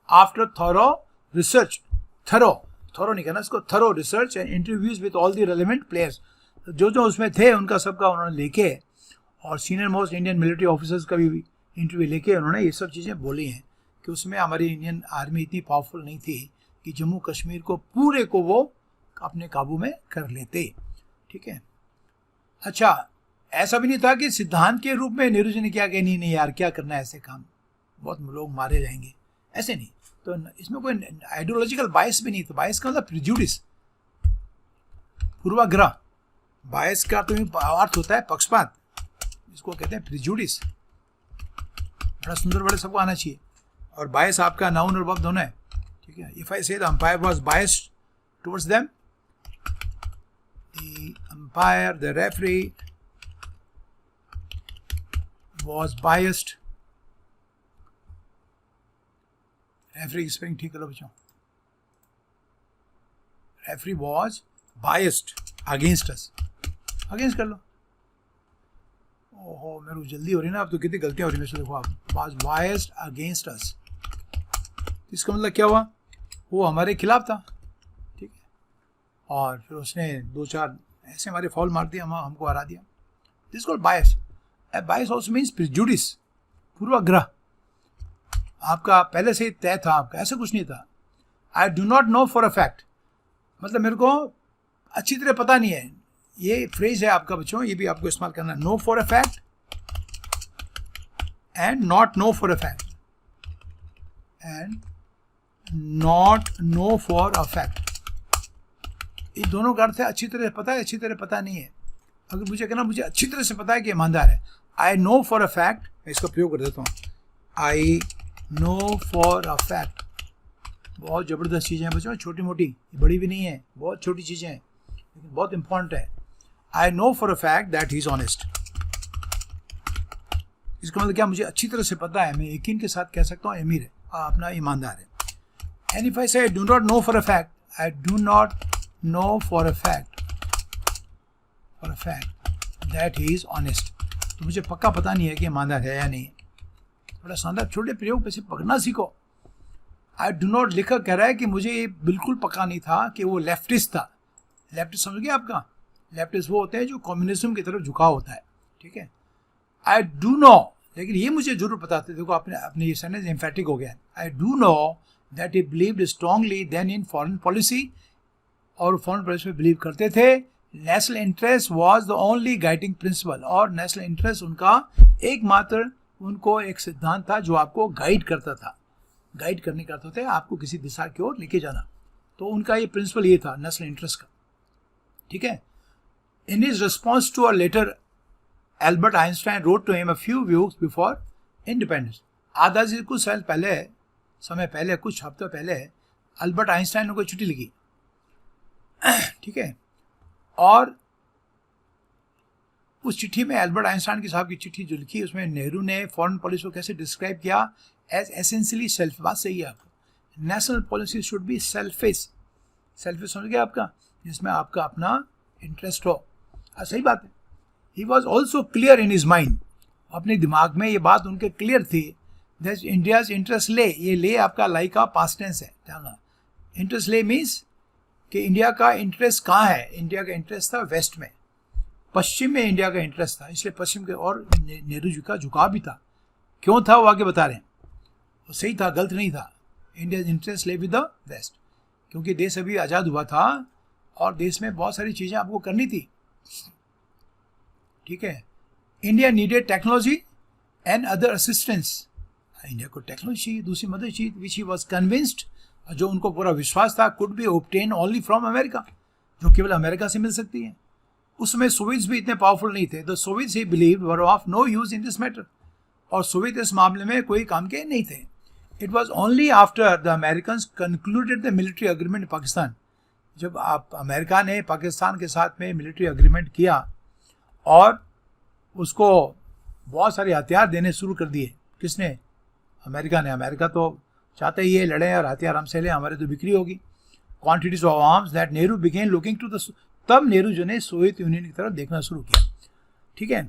आफ्टर थॉरो रिसर्च, थॉरो नहीं कहना इसको, thorough research and interviews with all the relevant players, जो जो उसमें थे उनका सबका उन्होंने लेके, और senior most Indian military officers का भी इंटरव्यू लेके उन्होंने ये सब चीज़ें बोली हैं कि उसमें हमारी इंडियन आर्मी इतनी पावरफुल नहीं थी कि जम्मू कश्मीर को पूरे को वो अपने काबू में कर लेते, ठीक है। अच्छा, ऐसा भी नहीं था कि सिद्धांत के रूप में नेहरू जी ने क्या, नहीं नहीं यार क्या करना है ऐसे काम, बहुत लोग मारे जाएंगे, ऐसे नहीं। तो इसमें कोई आइडियोलॉजिकल बायस भी नहीं था। बायस का मतलब प्रिजुडिस, पूर्वाग्रह। बायस का तो अर्थ होता है पक्षपात, इसको कहते हैं प्रिजुडिस। बड़ा सुंदर वर्ड सबको आना चाहिए। और बायस आपका नाउन और वर्ब दोनों है, ठीक है। इफ आई से the umpire was biased towards them, the umpire, the referee was biased, referee spelling ठीक करो बच्चों, referee was biased against us, against कर लो। ओहो मेरे को जल्दी हो रही ना, अब तो कितनी गलतियां हो रही है, देखो आप, was biased against us, इसका मतलब क्या हुआ, वो हमारे खिलाफ था, ठीक है। और फिर उसने 2-4 ऐसे हमारे फॉल मार दिया, हमको हरा दिया। This called bias. Bias also means prejudice, पूर्वाग्रह। आपका पहले से ही तय था, आपका ऐसा कुछ नहीं था। आई do not know for a fact, मतलब मेरे को अच्छी तरह पता नहीं है, ये फ्रेज है आपका बच्चों, ये भी आपको इस्तेमाल करना है। Know for a fact and not know for a fact, and not know for a fact, ये दोनों का अर्थ है अच्छी तरह पता है, अच्छी तरह पता नहीं है। अगर मुझे कहना मुझे अच्छी तरह से पता है कि ईमानदार है, I know for a fact, मैं इसका प्रयोग कर देता हूँ, I know for a fact. बहुत ज़बरदस्त चीज़ें हैं बच्चों, छोटी मोटी, बड़ी भी नहीं है, बहुत छोटी चीज़ें हैं लेकिन बहुत इंपॉर्टेंट है। I know for a fact that he is honest, इसका मतलब क्या, मुझे अच्छी तरह से पता है, मैं यकीन के साथ कह सकता हूँ अमीर है, अपना ईमानदार है। एंड इफ आई से आई do not know for a fact, I do not know for a fact that he is honest, तो मुझे पक्का पता नहीं है कि ईमानदार है या नहीं। बड़ा शानदार, छोटे प्रयोग पे से पकड़ना सीखो। आई डू नॉट लिखा कह रहा है कि मुझे ये बिल्कुल पक्का नहीं था कि वो लेफ्टिस्ट था। लेफ्टिस्ट समझ गया आपका, लेफ्टिस्ट वो होते हैं जो कम्युनिज्म की तरफ झुकाव होता है, ठीक है। आई डू नो, लेकिन ये मुझे जरूर पता था, देखो अपने ये सेंटेंस एम्फेटिक हो गया। I do know that he believed strongly then in foreign policy, और फॉरेन पॉलिसी में बिलीव करते थे। National interest was the only guiding principle, और नेशनल इंटरेस्ट उनका एकमात्र, उनको एक सिद्धांत था जो आपको गाइड करता था, गाइड करने का अर्थ होता है आपको किसी दिशा की ओर लेके जाना। तो उनका ये प्रिंसिपल ये था नेशनल इंटरेस्ट का, ठीक है। In his response to a letter, Albert Einstein wrote to him a few weeks before independence. आधा से कुछ साल पहले, समय पहले, कुछ हफ्ते पहले अल्बर्ट आइंस्टाइन ने कोई चिट्ठी लिखी, ठीक है। और उस चिट्ठी में, एल्बर्ट आइंस्टाइन की साहब की चिट्ठी जो लिखी, उसमें नेहरू ने फॉरेन पॉलिसी को कैसे डिस्क्राइब किया, एज एसेंशियली सेल्फ। बात सही है आपको, national policy should be selfish, selfish समझ गया आपका, जिसमें आपका अपना इंटरेस्ट हो। सही बात है। He was also clear in his mind, अपने दिमाग में ये बात उनके क्लियर थी, दैट इंडियाज इंटरेस्ट ले, ये ले आपका लाई का पास्ट टेंस है, जानना। इंटरेस्ट ले मीन्स कि इंडिया का इंटरेस्ट कहाँ है, इंडिया का इंटरेस्ट था वेस्ट में, पश्चिम में इंडिया का इंटरेस्ट था, इसलिए पश्चिम के, और नेहरू जी का झुकाव भी था। क्यों था वो आगे बता रहे हैं, वो सही था, गलत नहीं था। India interest lay with the West, क्योंकि देश अभी आज़ाद हुआ था और देश में बहुत सारी चीज़ें आपको करनी थी, ठीक है। India needed technology and other assistance, India को टेक्नोलॉजी चाहिए, दूसरी मदद चाहिए, विच ही वॉज कन्विंस्ड, जो उनको पूरा विश्वास था, could be obtain only from America, जो केवल अमेरिका से मिल सकती है। उसमें सोवियट्स भी इतने पावरफुल नहीं थे, the Soviets he believed were of no use in this matter, और सोवियत इस मामले में कोई काम के नहीं थे। It was only after the American concluded the military agreement in Pakistan, जब आप अमेरिका ने पाकिस्तान के साथ में मिलिट्री अग्रीमेंट किया और उसको बहुत सारे हथियार देने शुरू कर दिए। किसने? अमेरिका ने। अमेरिका तो चाहते ही ये लड़े और हथियार हमसे ले, हमारे तो बिक्री होगी। Quantities of arms that Nehru began looking to the, तब नेहरू जो ने सोवियत यूनियन की तरफ देखना शुरू किया। ठीक है,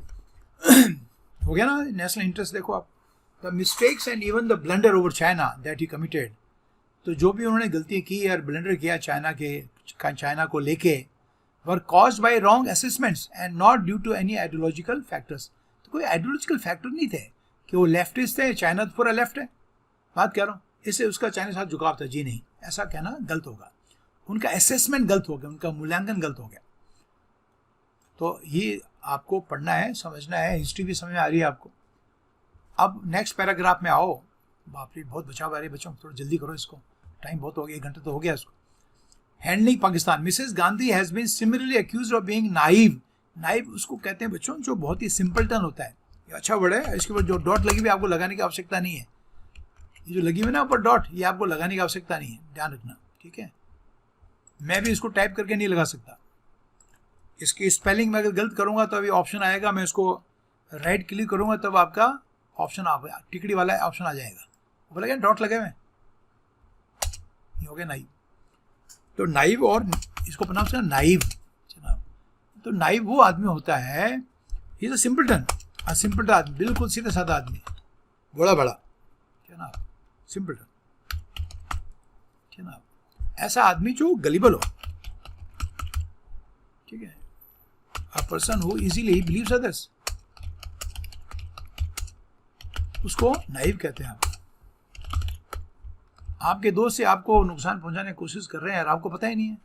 हो गया ना नेशनल इंटरेस्ट। देखो आप, the mistakes and even the blunder over China that he committed, तो जो भी उन्होंने गलती की और ब्लंडर किया चाइना को लेके, were caused by wrong assessments and not due to any ideological factors. तो कोई आइडियोलॉजिकल फैक्टर नहीं थे कि वो लेफ्टिस्ट थे, चाइना तो पूरा लेफ्ट है, बात कह रहा हूँ, इससे उसका चाइना के साथ झुकाव था। जी नहीं, ऐसा कहना गलत होगा। उनका असेसमेंट गलत हो गया, उनका मूल्यांकन गलत हो गया। तो ये आपको पढ़ना है, समझना है, हिस्ट्री भी समझ में आ रही है आपको। अब नेक्स्ट पैराग्राफ में आओ। बाप रे, बहुत बचाव आ रही है बच्चों, थोड़ा जल्दी करो इसको, टाइम बहुत हो गया, 1 घंटा तो हो गया इसको। Handling Pakistan, Mrs Gandhi has been similarly accused of being naive. Naive उसको कहते हैं बच्चों जो बहुत ही सिंपलटन होता है। ये अच्छा वर्ड है, इसके ऊपर जो डॉट लगी हुई आपको लगाने की आवश्यकता नहीं है। ये जो लगी हुई ना ऊपर डॉट, ये आपको लगाने की आवश्यकता नहीं है, ध्यान रखना। ठीक है, मैं भी इसको टाइप करके नहीं लगा सकता। इसकी स्पेलिंग में अगर गलत करूंगा तो अभी ऑप्शन आएगा, मैं इसको राइट क्लिक करूंगा तब आपका ऑप्शन आ गया, टिकड़ी वाला ऑप्शन आ जाएगा, बोला क्या डॉट लगे हुए, ये हो गया नाइव। तो नाइव, और इसको प्रोनाउंस करना नाइव जनाब। तो नाइव वो आदमी होता है, he is a simpleton, simpleton आदमी, बिल्कुल सीधा साधा आदमी, बड़ा बड़ा जनाब, सिंपलटन जनाब, ऐसा आदमी जो गलीबल हो। ठीक है, a person who easily believes others, उसको नाइव कहते हैं। आपके दोस्त से आपको नुकसान पहुंचाने की कोशिश कर रहे हैं और आपको पता ही नहीं है।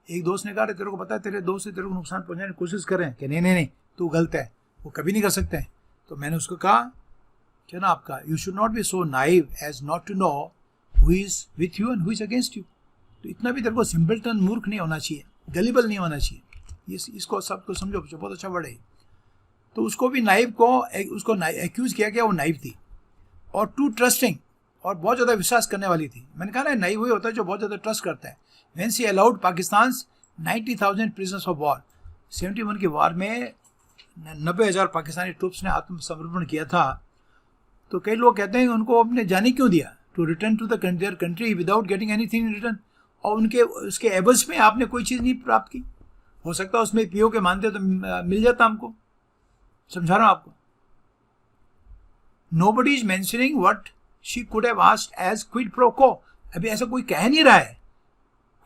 एक दोस्त ने कहा तेरे को पता है तेरे दोस्त से तेरे को नुकसान पहुंचाने की कोशिश कर रहे हैं, कि नहीं तू गलत है, वो कभी नहीं कर सकते हैं। तो मैंने उसको कहा क्या ना आपका, you should not be so naive as not to know who is with you and who is against you. तो इतना भी तेरे को सिंपलटन मूर्ख नहीं होना चाहिए, गलीबल नहीं होना चाहिए। इसको सबको समझो, बहुत अच्छा वर्ड है। तो उसको भी नाइव को, उसको एक्यूज किया गया, वो नाइव थी और टू ट्रस्टिंग, और बहुत ज़्यादा विश्वास करने वाली थी। मैंने कहा ना नाइव वही होता है जो बहुत ज़्यादा ट्रस्ट करता है। When she allowed Pakistan 90,000 prisoners of war, 71 की वार में 90,000 पाकिस्तानी ट्रूप्स ने आत्मसमर्पण किया था। तो कई लोग कहते हैं उनको अपने जाने क्यों दिया, to return to the their country without getting anything in return, और उनके उसके एवज में आपने कोई चीज़ नहीं प्राप्त की। हो सकता है उसमें पीओ के मानते तो मिल जाता हमको, समझा रहा हूँ आपको। Nobody is mentioning what she could have asked as quid pro quo. अभी ऐसा कोई कह नहीं रहा है।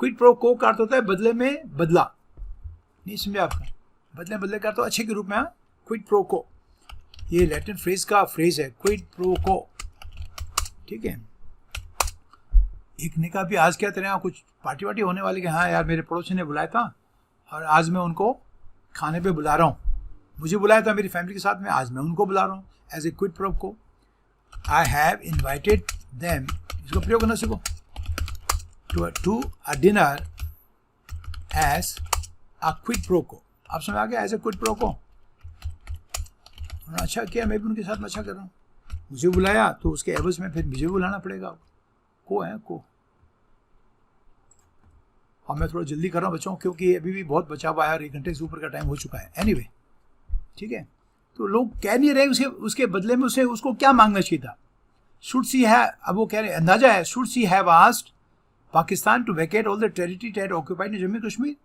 क्विड प्रो को का अर्थ होता है बदले में बदला, नहीं समझे आपका, बदले का अर्थ तो अच्छे के रूप में। क्विड प्रो को ये लैटिन फ्रेज का फ्रेज है, क्विड प्रो को। ठीक है, एक ने कहा भी आज क्या तेरे यहाँ कुछ पार्टी वार्टी होने वाली, कि हाँ यार मेरे पड़ोसी ने बुलाया था और आज मैं उनको खाने पे बुला रहा हूँ। मुझे बुलाया था मेरी फैमिली के साथ में, आज मैं उनको बुला रहा हूँ एज ए क्विड प्रो को। आई हैव इन्वाइटेड देम, इसको प्रयोग करना सीखो, to a dinner as a quid pro quo. आप समझ आ गया, एज ए क्विड प्रो को। उन्होंने अच्छा किया, मैं भी उनके साथ में अच्छा कर रहा हूँ। मुझे बुलाया तो उसके एवज में फिर मुझे बुलाना पड़ेगा। को है को। और मैं थोड़ा जल्दी कर रहा हूँ बच्चों, क्योंकि अभी भी बहुत बचा हुआ है और 1 घंटे से ऊपर का टाइम हो चुका है। एनीवे, ठीक है, तो लोग कह नहीं रहे उसके बदले में उसको क्या मांगना चाहिए था। शुड सी है, अब वो कह रहे अंदाजा है, should she have asked Pakistan to vacate all the territory that occupied in Jammu Kashmir.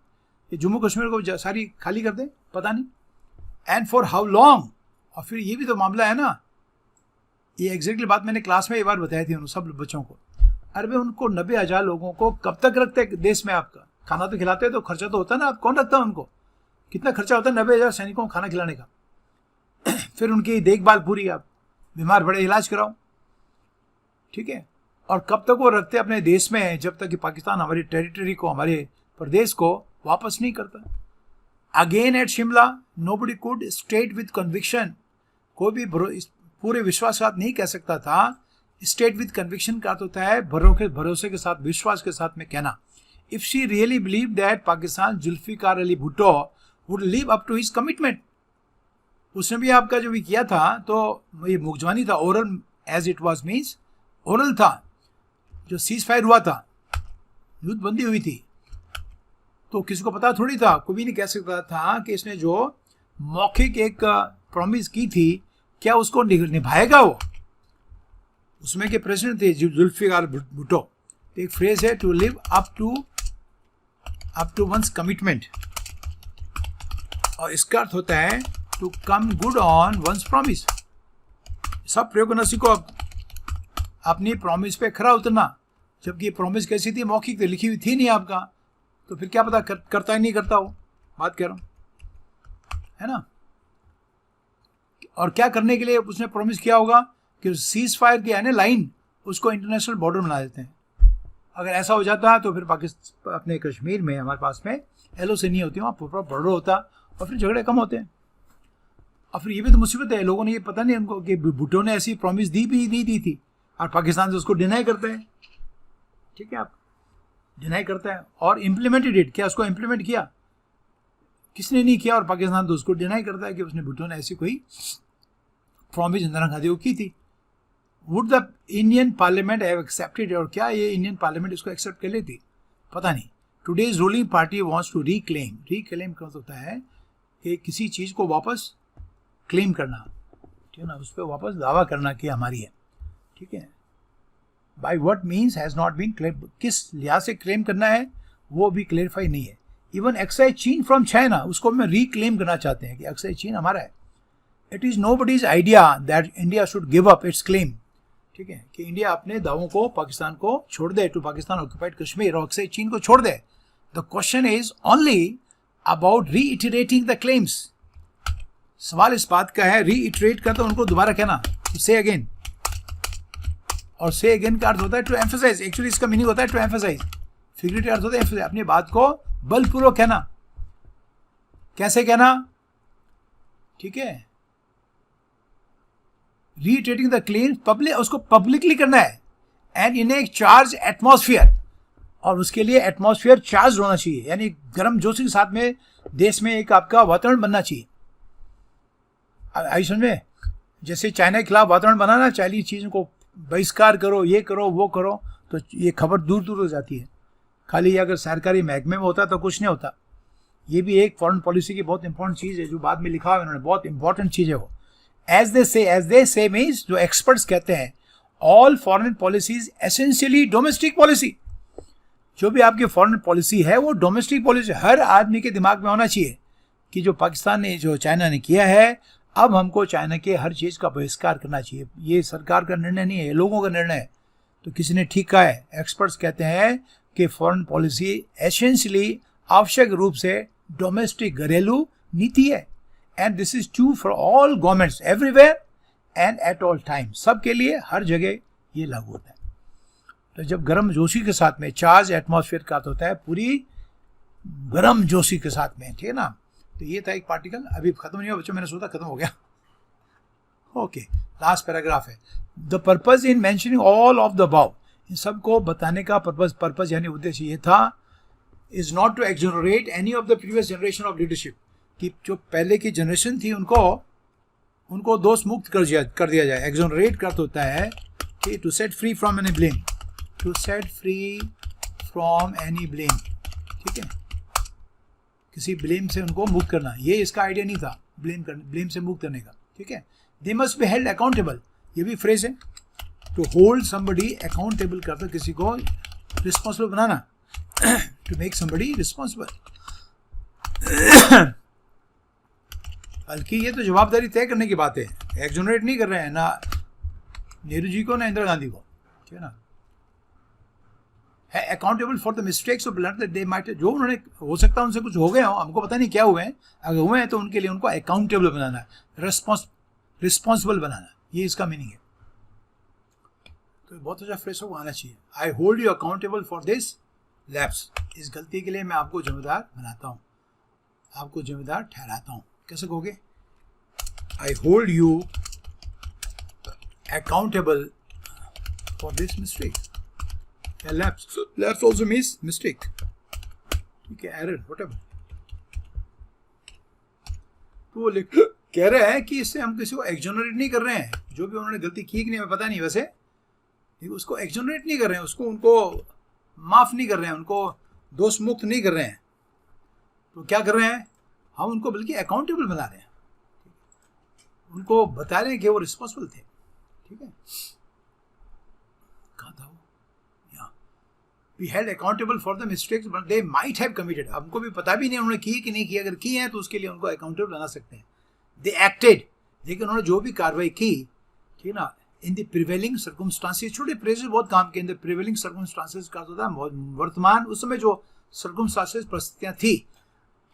ये जम्मू कश्मीर को सारी खाली कर दें, पता नहीं, एंड फॉर हाउ लॉन्ग। और फिर ये भी तो मामला है ना, ये एग्जैक्टली बात मैंने क्लास में एक बार बताई थी उन सब बच्चों को। अरे उनको 90,000 लोगों को कब तक रखते देश में? आपका खाना तो खिलाते तो खर्चा तो होता है ना, आप कौन रखता है उनको? कितना खर्चा होता है 90,000 सैनिकों को खाना खिलाने का? फिर उनकी देखभाल पूरी, आप बीमार पड़े इलाज कराओ, ठीक है। और कब तक वो रखते अपने देश में, जब तक कि पाकिस्तान हमारी टेरिटरी को, हमारे प्रदेश को वापस नहीं करता। Again at Shimla nobody could state with conviction, कोई भी पूरे विश्वास के साथ नहीं कह सकता था। स्टेट विद कन्विक्शन का अर्थ होता है भरोसे के साथ, विश्वास के साथ में कहना। If she really believe that Pakistan Zulfikar Ali Bhutto would live up to his commitment, उसने भी आपका जो भी किया था तो ये मुखजवानी था, oral as it was means oral था, जो सीज फायर हुआ था, युद्ध बंदी हुई थी, तो किसी को पता थोड़ी था, कोई भी नहीं कह सकता था कि इसने जो मौखिक एक प्रॉमिस की थी क्या उसको निभाएगा वो। उसमें के प्रेसिडेंट थे जुल्फिकार भुट्टो। तो एक फ्रेज है, to live up to one's commitment, और इसका अर्थ होता है to come good on one's promise. सब प्रयोग करना सीखो अब, अपनी प्रॉमिस पे खरा उतरना। जबकि ये प्रॉमिस कैसी थी, मौखिक थी, लिखी हुई थी नहीं आपका, तो फिर क्या पता करता ही नहीं करता हो। बात कह रहा हूं, है ना। और क्या करने के लिए उसने प्रॉमिस किया होगा कि सीज फायर की है ना लाइन, उसको इंटरनेशनल बॉर्डर बना देते हैं। अगर ऐसा हो जाता तो फिर पाकिस्तान अपने कश्मीर में हमारे पास में LOC नहीं होती, वहाँ पूरा बॉर्डर होता और फिर झगड़े कम होते हैं। और फिर ये भी तो मुसीबत है, लोगों ने ये पता नहीं उनको कि भुट्टो ने ऐसी प्रॉमिस दी भी नहीं दी थी, और पाकिस्तान से उसको डिनाई करते हैं। ठीक है, आप डिनाई करता है और इम्प्लीमेंटेड इट, क्या उसको इम्प्लीमेंट किया? किसने नहीं किया, और पाकिस्तान तो उसको डिनाई करता है कि उसने भुट्टो ने ऐसी कोई प्रॉमिस इंदिरा गांधी को की थी। Would the Indian parliament have accepted, और क्या ये इंडियन पार्लियामेंट इसको एक्सेप्ट कर लेती? पता नहीं। Today's ruling party wants to reclaim का होता है कि किसी चीज़ को वापस क्लेम करना, ठीक है ना, उस पर वापस दावा करना कि हमारी है। ठीक है, by what means has not been claim, किस लिहाज से क्लेम करना है वो भी क्लेरिफाई नहीं है। इवन एक्साइज चीन फ्रॉम चाइना, उसको मैं रिक्लेम करना चाहते हैं कि एक्साइज चीन हमारा है। It is nobody's idea that India should give up it's claim. ठीक है, कि इंडिया अपने दावों को पाकिस्तान को छोड़ दे, टू पाकिस्तान ऑक्यूपाइड कश्मीर, और एक्साइज चीन को छोड़ दे। The question is only about reiterating the claims. सवाल इस बात का है, रीइटरेट कर तो उनको दोबारा कहना, से अगेन, और से अगेन का अर्थ होता है टू एम्फसाइज। एक्चुअली इसका मीनिंग होता है टू एम्फसाइज, फिगरेटिव अर्थ होता है एम्फसाइज, अपनी बात को बलपूर्वक कहना। कैसे कहना? ठीक है, रीइटरेटिंग द क्लेम पब्लिक, उसको पब्लिकली करना है, and in A charge atmosphere, और उसके लिए एटमॉस्फेयर चार्ज होना चाहिए, यानी गर्म जोशी के साथ में देश में एक आपका वातावरण बनना चाहिए। आई समझ में, जैसे चाइना के खिलाफ वातावरण बनाना, चाइनीज चीज़ों को बहिष्कार करो, ये करो वो करो, तो ये खबर दूर दूर हो जाती है। खाली अगर सरकारी महकमे में होता तो कुछ नहीं होता। ये भी एक फॉरेन पॉलिसी की बहुत इंपॉर्टेंट चीज़ है, जो बाद में लिखा है उन्होंने, बहुत इंपॉर्टेंट चीज़ है वो। एज दे से मीन्स, जो एक्सपर्ट्स कहते हैं, all foreign policies essentially domestic policy. जो भी आपकी फॉरेन पॉलिसी है वो डोमेस्टिक पॉलिसी, हर आदमी के दिमाग में होना चाहिए कि जो पाकिस्तान ने, जो चाइना ने किया है, अब हमको चाइना के हर चीज़ का बहिष्कार करना चाहिए। ये सरकार का निर्णय नहीं है, लोगों का निर्णय है। तो किसी ने ठीक कहा है, एक्सपर्ट्स कहते हैं कि फॉरेन पॉलिसी एसेंशियली, आवश्यक रूप से डोमेस्टिक, घरेलू नीति है। And this is true for all governments everywhere and at all time, सबके लिए हर जगह ये लागू होता है। तो जब गर्म जोशी के साथ में, चार्ज एटमॉस्फेयर का होता है पूरी गर्म जोशी के साथ में, ठीक है ना। तो ये था एक पार्टिकल, अभी खत्म नहीं हुआ बच्चों, मैंने सोचा खत्म हो गया। ओके, लास्ट पैराग्राफ है, the purpose in mentioning all of the above, इन सबको बताने का पर्पज यानी उद्देश्य ये था, is not to exonerate any of the previous generation of leadership, कि जो पहले की जनरेशन थी उनको दोष मुक्त कर दिया जाए। एक्सोनरेट का होता है कि to set free from any blame, to set free from any blame, ठीक है, किसी ब्लेम से उनको मुक्त करना। ये इसका आइडिया नहीं था, ब्लेम से मुक्त करने का। ठीक है, they must be held accountable, ये भी फ्रेज है, टू होल्ड समबडी अकाउंटेबल करता, किसी को रिस्पॉन्सिबल बनाना, टू मेक समबडी रिस्पॉन्सिबल। बल्कि ये तो जवाबदारी तय करने की बात है, एक्सोनरेट नहीं कर रहे हैं ना नेहरू जी को ना इंदिरा गांधी को, ठीक है ना। है accountable for the mistakes of blood that they might, जो उन्होंने, हो सकता है उनसे कुछ हो गए हो, हमको पता नहीं क्या हुए हैं, अगर हुए हैं तो उनके लिए उनको अकाउंटेबल बनाना है, रिस्पॉन्सिबल बनाना, ये इसका मीनिंग है। तो बहुत अच्छा फ्रेश होगा आना चाहिए, I hold you accountable for this lapse, इस गलती के लिए मैं आपको जिम्मेदार बनाता हूँ, आपको जिम्मेदार ठहराता हूँ। कैसे कहोगे? I hold you accountable for this mistake, या लैप्स ऑल्सो मीन्स मिस्टेक, ठीक है, एरर, व्हाटएवर। तो वो कह रहे हैं कि इससे हम किसी को एक्सोनरेट नहीं कर रहे हैं, जो भी उन्होंने गलती की कि नहीं हमें पता नहीं, वैसे ठीक, उसको एक्सोनरेट नहीं कर रहे हैं, उसको उनको माफ़ नहीं कर रहे हैं, उनको दोष मुक्त नहीं कर रहे हैं, तो क्या कर रहे हैं हम उनको बल्कि अकाउंटेबल बना रहे हैं, उनको बता रहे हैं कि वो रिस्पॉन्सिबल थे। ठीक है, कहाँ था वो, यहाँ we held accountable for the mistakes but they might have committed, हमको भी पता भी नहीं उन्होंने की कि नहीं की, अगर की है तो उसके लिए उनको अकाउंटेबल बना सकते हैं। दे एक्टेड, लेकिन उन्होंने जो भी कार्रवाई की, ठीक है ना, इन द प्रिवेलिंग सर्कमस्टांसेस, छोटे प्रेजेस बहुत काम के, इन द प्रिवेलिंग सर्कमस्टांसेस का होता है वर्तमान उस समय जो सर्कमस्टांसेस परिस्थितियाँ थी,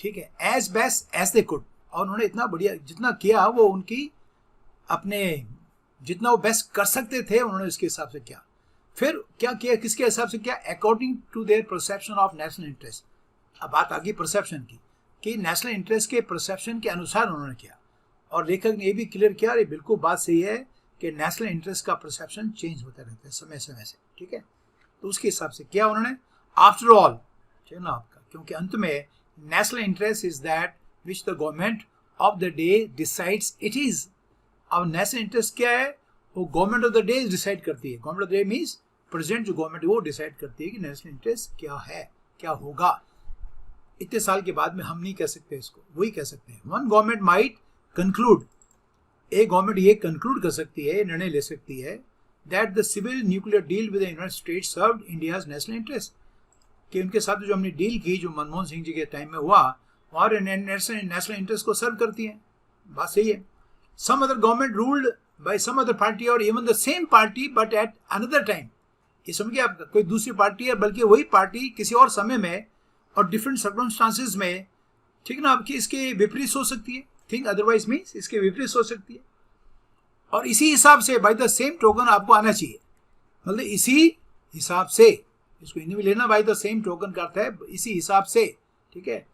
ठीक है, as best as they could, और उन्होंने इतना बढ़िया जितना किया वो उनकी अपने जितना वो बेस्ट कर सकते थे उन्होंने इसके हिसाब से किया। फिर क्या किया, किसके हिसाब से किया, according to their perception of national interest. अब बात आ गई परसेप्शन की कि नेशनल इंटरेस्ट के परसेप्शन के अनुसार उन्होंने किया, और लेखक ने ये भी क्लियर किया, ये बिल्कुल बात सही है कि नेशनल इंटरेस्ट का परसेप्शन चेंज होता रहता है समय समय से। ठीक है, तो उसके हिसाब से किया उन्होंने। आफ्टर ऑल, ठीक है ना आपका, क्योंकि अंत में national interest is that which the government of the day decides it is. अब नेशनल इंटरेस्ट क्या है, वो government of the day decide करती है। Government of the day means present जो गवर्नमेंट वो डिसाइड करती है कि नेशनल इंटरेस्ट क्या है, क्या होगा। इतने साल के बाद में हम नहीं कह सकते इसको, वही कह सकते हैं। वन गवर्नमेंट माइट कंक्लूड, एक गवर्नमेंट ये कंक्लूड कर सकती है, निर्णय ले सकती है that the civil nuclear deal with the United States served India's national interest, कि उनके साथ जो हमने डील की जो मनमोहन सिंह जी के टाइम में हुआ, और नेशनल इंटरेस्ट को सर्व करती है। बात सही है। Some other government ruled by some other party और even the same party but at another time, ये समझिए आप, कोई दूसरी पार्टी है बल्कि वही पार्टी किसी और समय में और डिफरेंट सर्कमस्टांसेस में, ठीक ना, आपकी इसके विपरीत सोच सकती है। थिंक अदरवाइज मीन्स इसके विपरीत सोच सकती है, और इसी हिसाब से बाय द सेम टोकन आपको आना चाहिए, मतलब इसी हिसाब से, इसको हिंदी में लेना, बाय द सेम टोकन का अर्थ है इसी हिसाब से। ठीक है,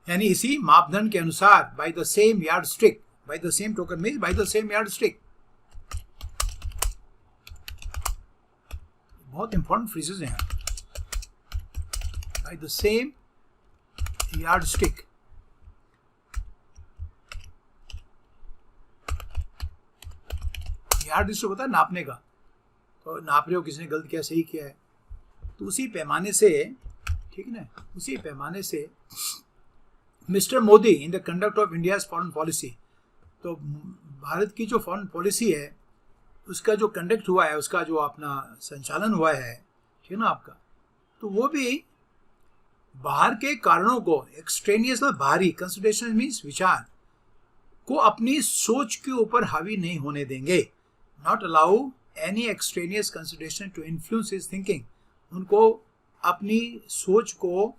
यानी इसी मापदंड के अनुसार, by the same yard stick, by the same token means by the same yard stick. बहुत इंपॉर्टेंट फ्रेजेस हैं, by the same yard stick. Yard stick होता है नापने का, तो नाप रहे हो किसी ने गलत किया सही किया है, तो उसी पैमाने से, ठीक है ना, उसी पैमाने से mister Modi in the conduct of India's foreign policy, तो भारत की जो फॉरेन पॉलिसी है उसका जो कंडक्ट हुआ है, उसका जो अपना संचालन हुआ है, ठीक है ना आपका, तो वो भी बाहर के कारणों को, एक्सट्रेनियस और बाहरी, कंसिडरेशन मीन्स विचार को अपनी सोच के ऊपर हावी नहीं होने देंगे। Not allow any extraneous consideration to influence his thinking, उनको अपनी सोच को,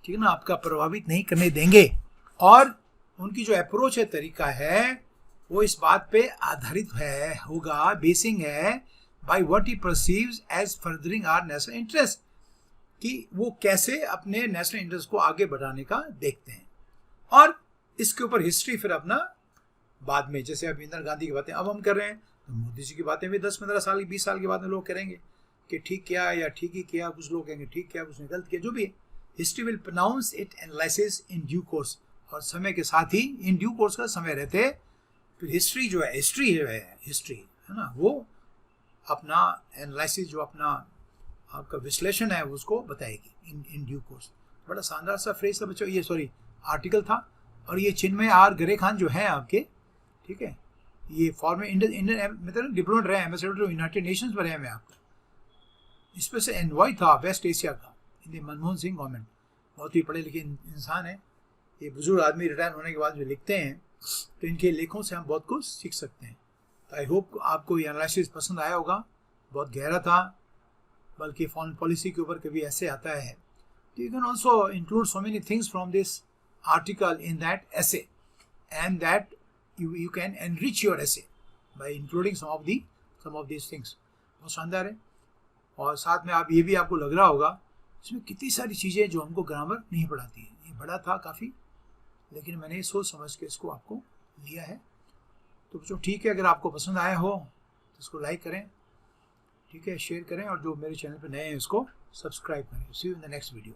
ठीक है ना आपका, प्रभावित नहीं करने देंगे, और उनकी जो अप्रोच है, तरीका है, वो इस बात पे आधारित है, होगा, बेसिंग है by what he perceives as furthering our national interest, कि वो कैसे अपने नेशनल इंटरेस्ट को आगे बढ़ाने का देखते हैं। और इसके ऊपर हिस्ट्री फिर अपना बाद में, जैसे अब इंदिरा गांधी की बातें अब हम कर रहे हैं, तो मोदी जी की बातें भी 10-15 साल 20 साल के बाद में लोग करेंगे कि ठीक किया या ठीक ही किया, कुछ लोग कहेंगे ठीक किया, कुछ ने गलत किया, जो भी है, history will pronounce it analysis in due course, और समय के साथ ही इन ड्यू कोर्स का समय रहते फिर हिस्ट्री जो है, हिस्ट्री है ना, वो अपना एनालिसिस, जो अपना आपका विश्लेषण है उसको बताएगी इन ड्यू कोर्स। बड़ा शानदार सा फ्रेज था बच्चों, ये सॉरी आर्टिकल था, और ये चिन्मय आर गरे खान जो हैं आपके, ठीक है, ये फॉर्मर इंडियन मतलब डिप्लोमेट रहे, एम्बेसडर यूनाइटेड नेशंस पर रहे हैं आपका, इस पर से एनवॉय था वेस्ट एशिया का इन मनमोहन सिंह गवर्नमेंट। बहुत ही पढ़े लिखे इंसान है ये, बुजुर्ग आदमी रिटायर होने के बाद जो लिखते हैं, तो इनके लेखों से हम बहुत कुछ सीख सकते हैं। तो आई होप आपको ये एनालिसिस पसंद आया होगा, बहुत गहरा था, बल्कि फॉरेन पॉलिसी के ऊपर कभी ऐसे आता है, तो you can also include so many things from this article in that essay, and that you can enrich your essay by including some of these things। बहुत शानदार है। और साथ में आप ये भी आपको लग रहा होगा इसमें कितनी सारी चीज़ें जो हमको ग्रामर नहीं पढ़ाती है, ये बड़ा था काफ़ी, लेकिन मैंने सोच समझ के इसको आपको लिया है। तो बच्चों ठीक है, अगर आपको पसंद आया हो तो इसको लाइक करें, ठीक है, शेयर करें, और जो मेरे चैनल पर नए हैं उसको सब्सक्राइब करें। See you in the next video.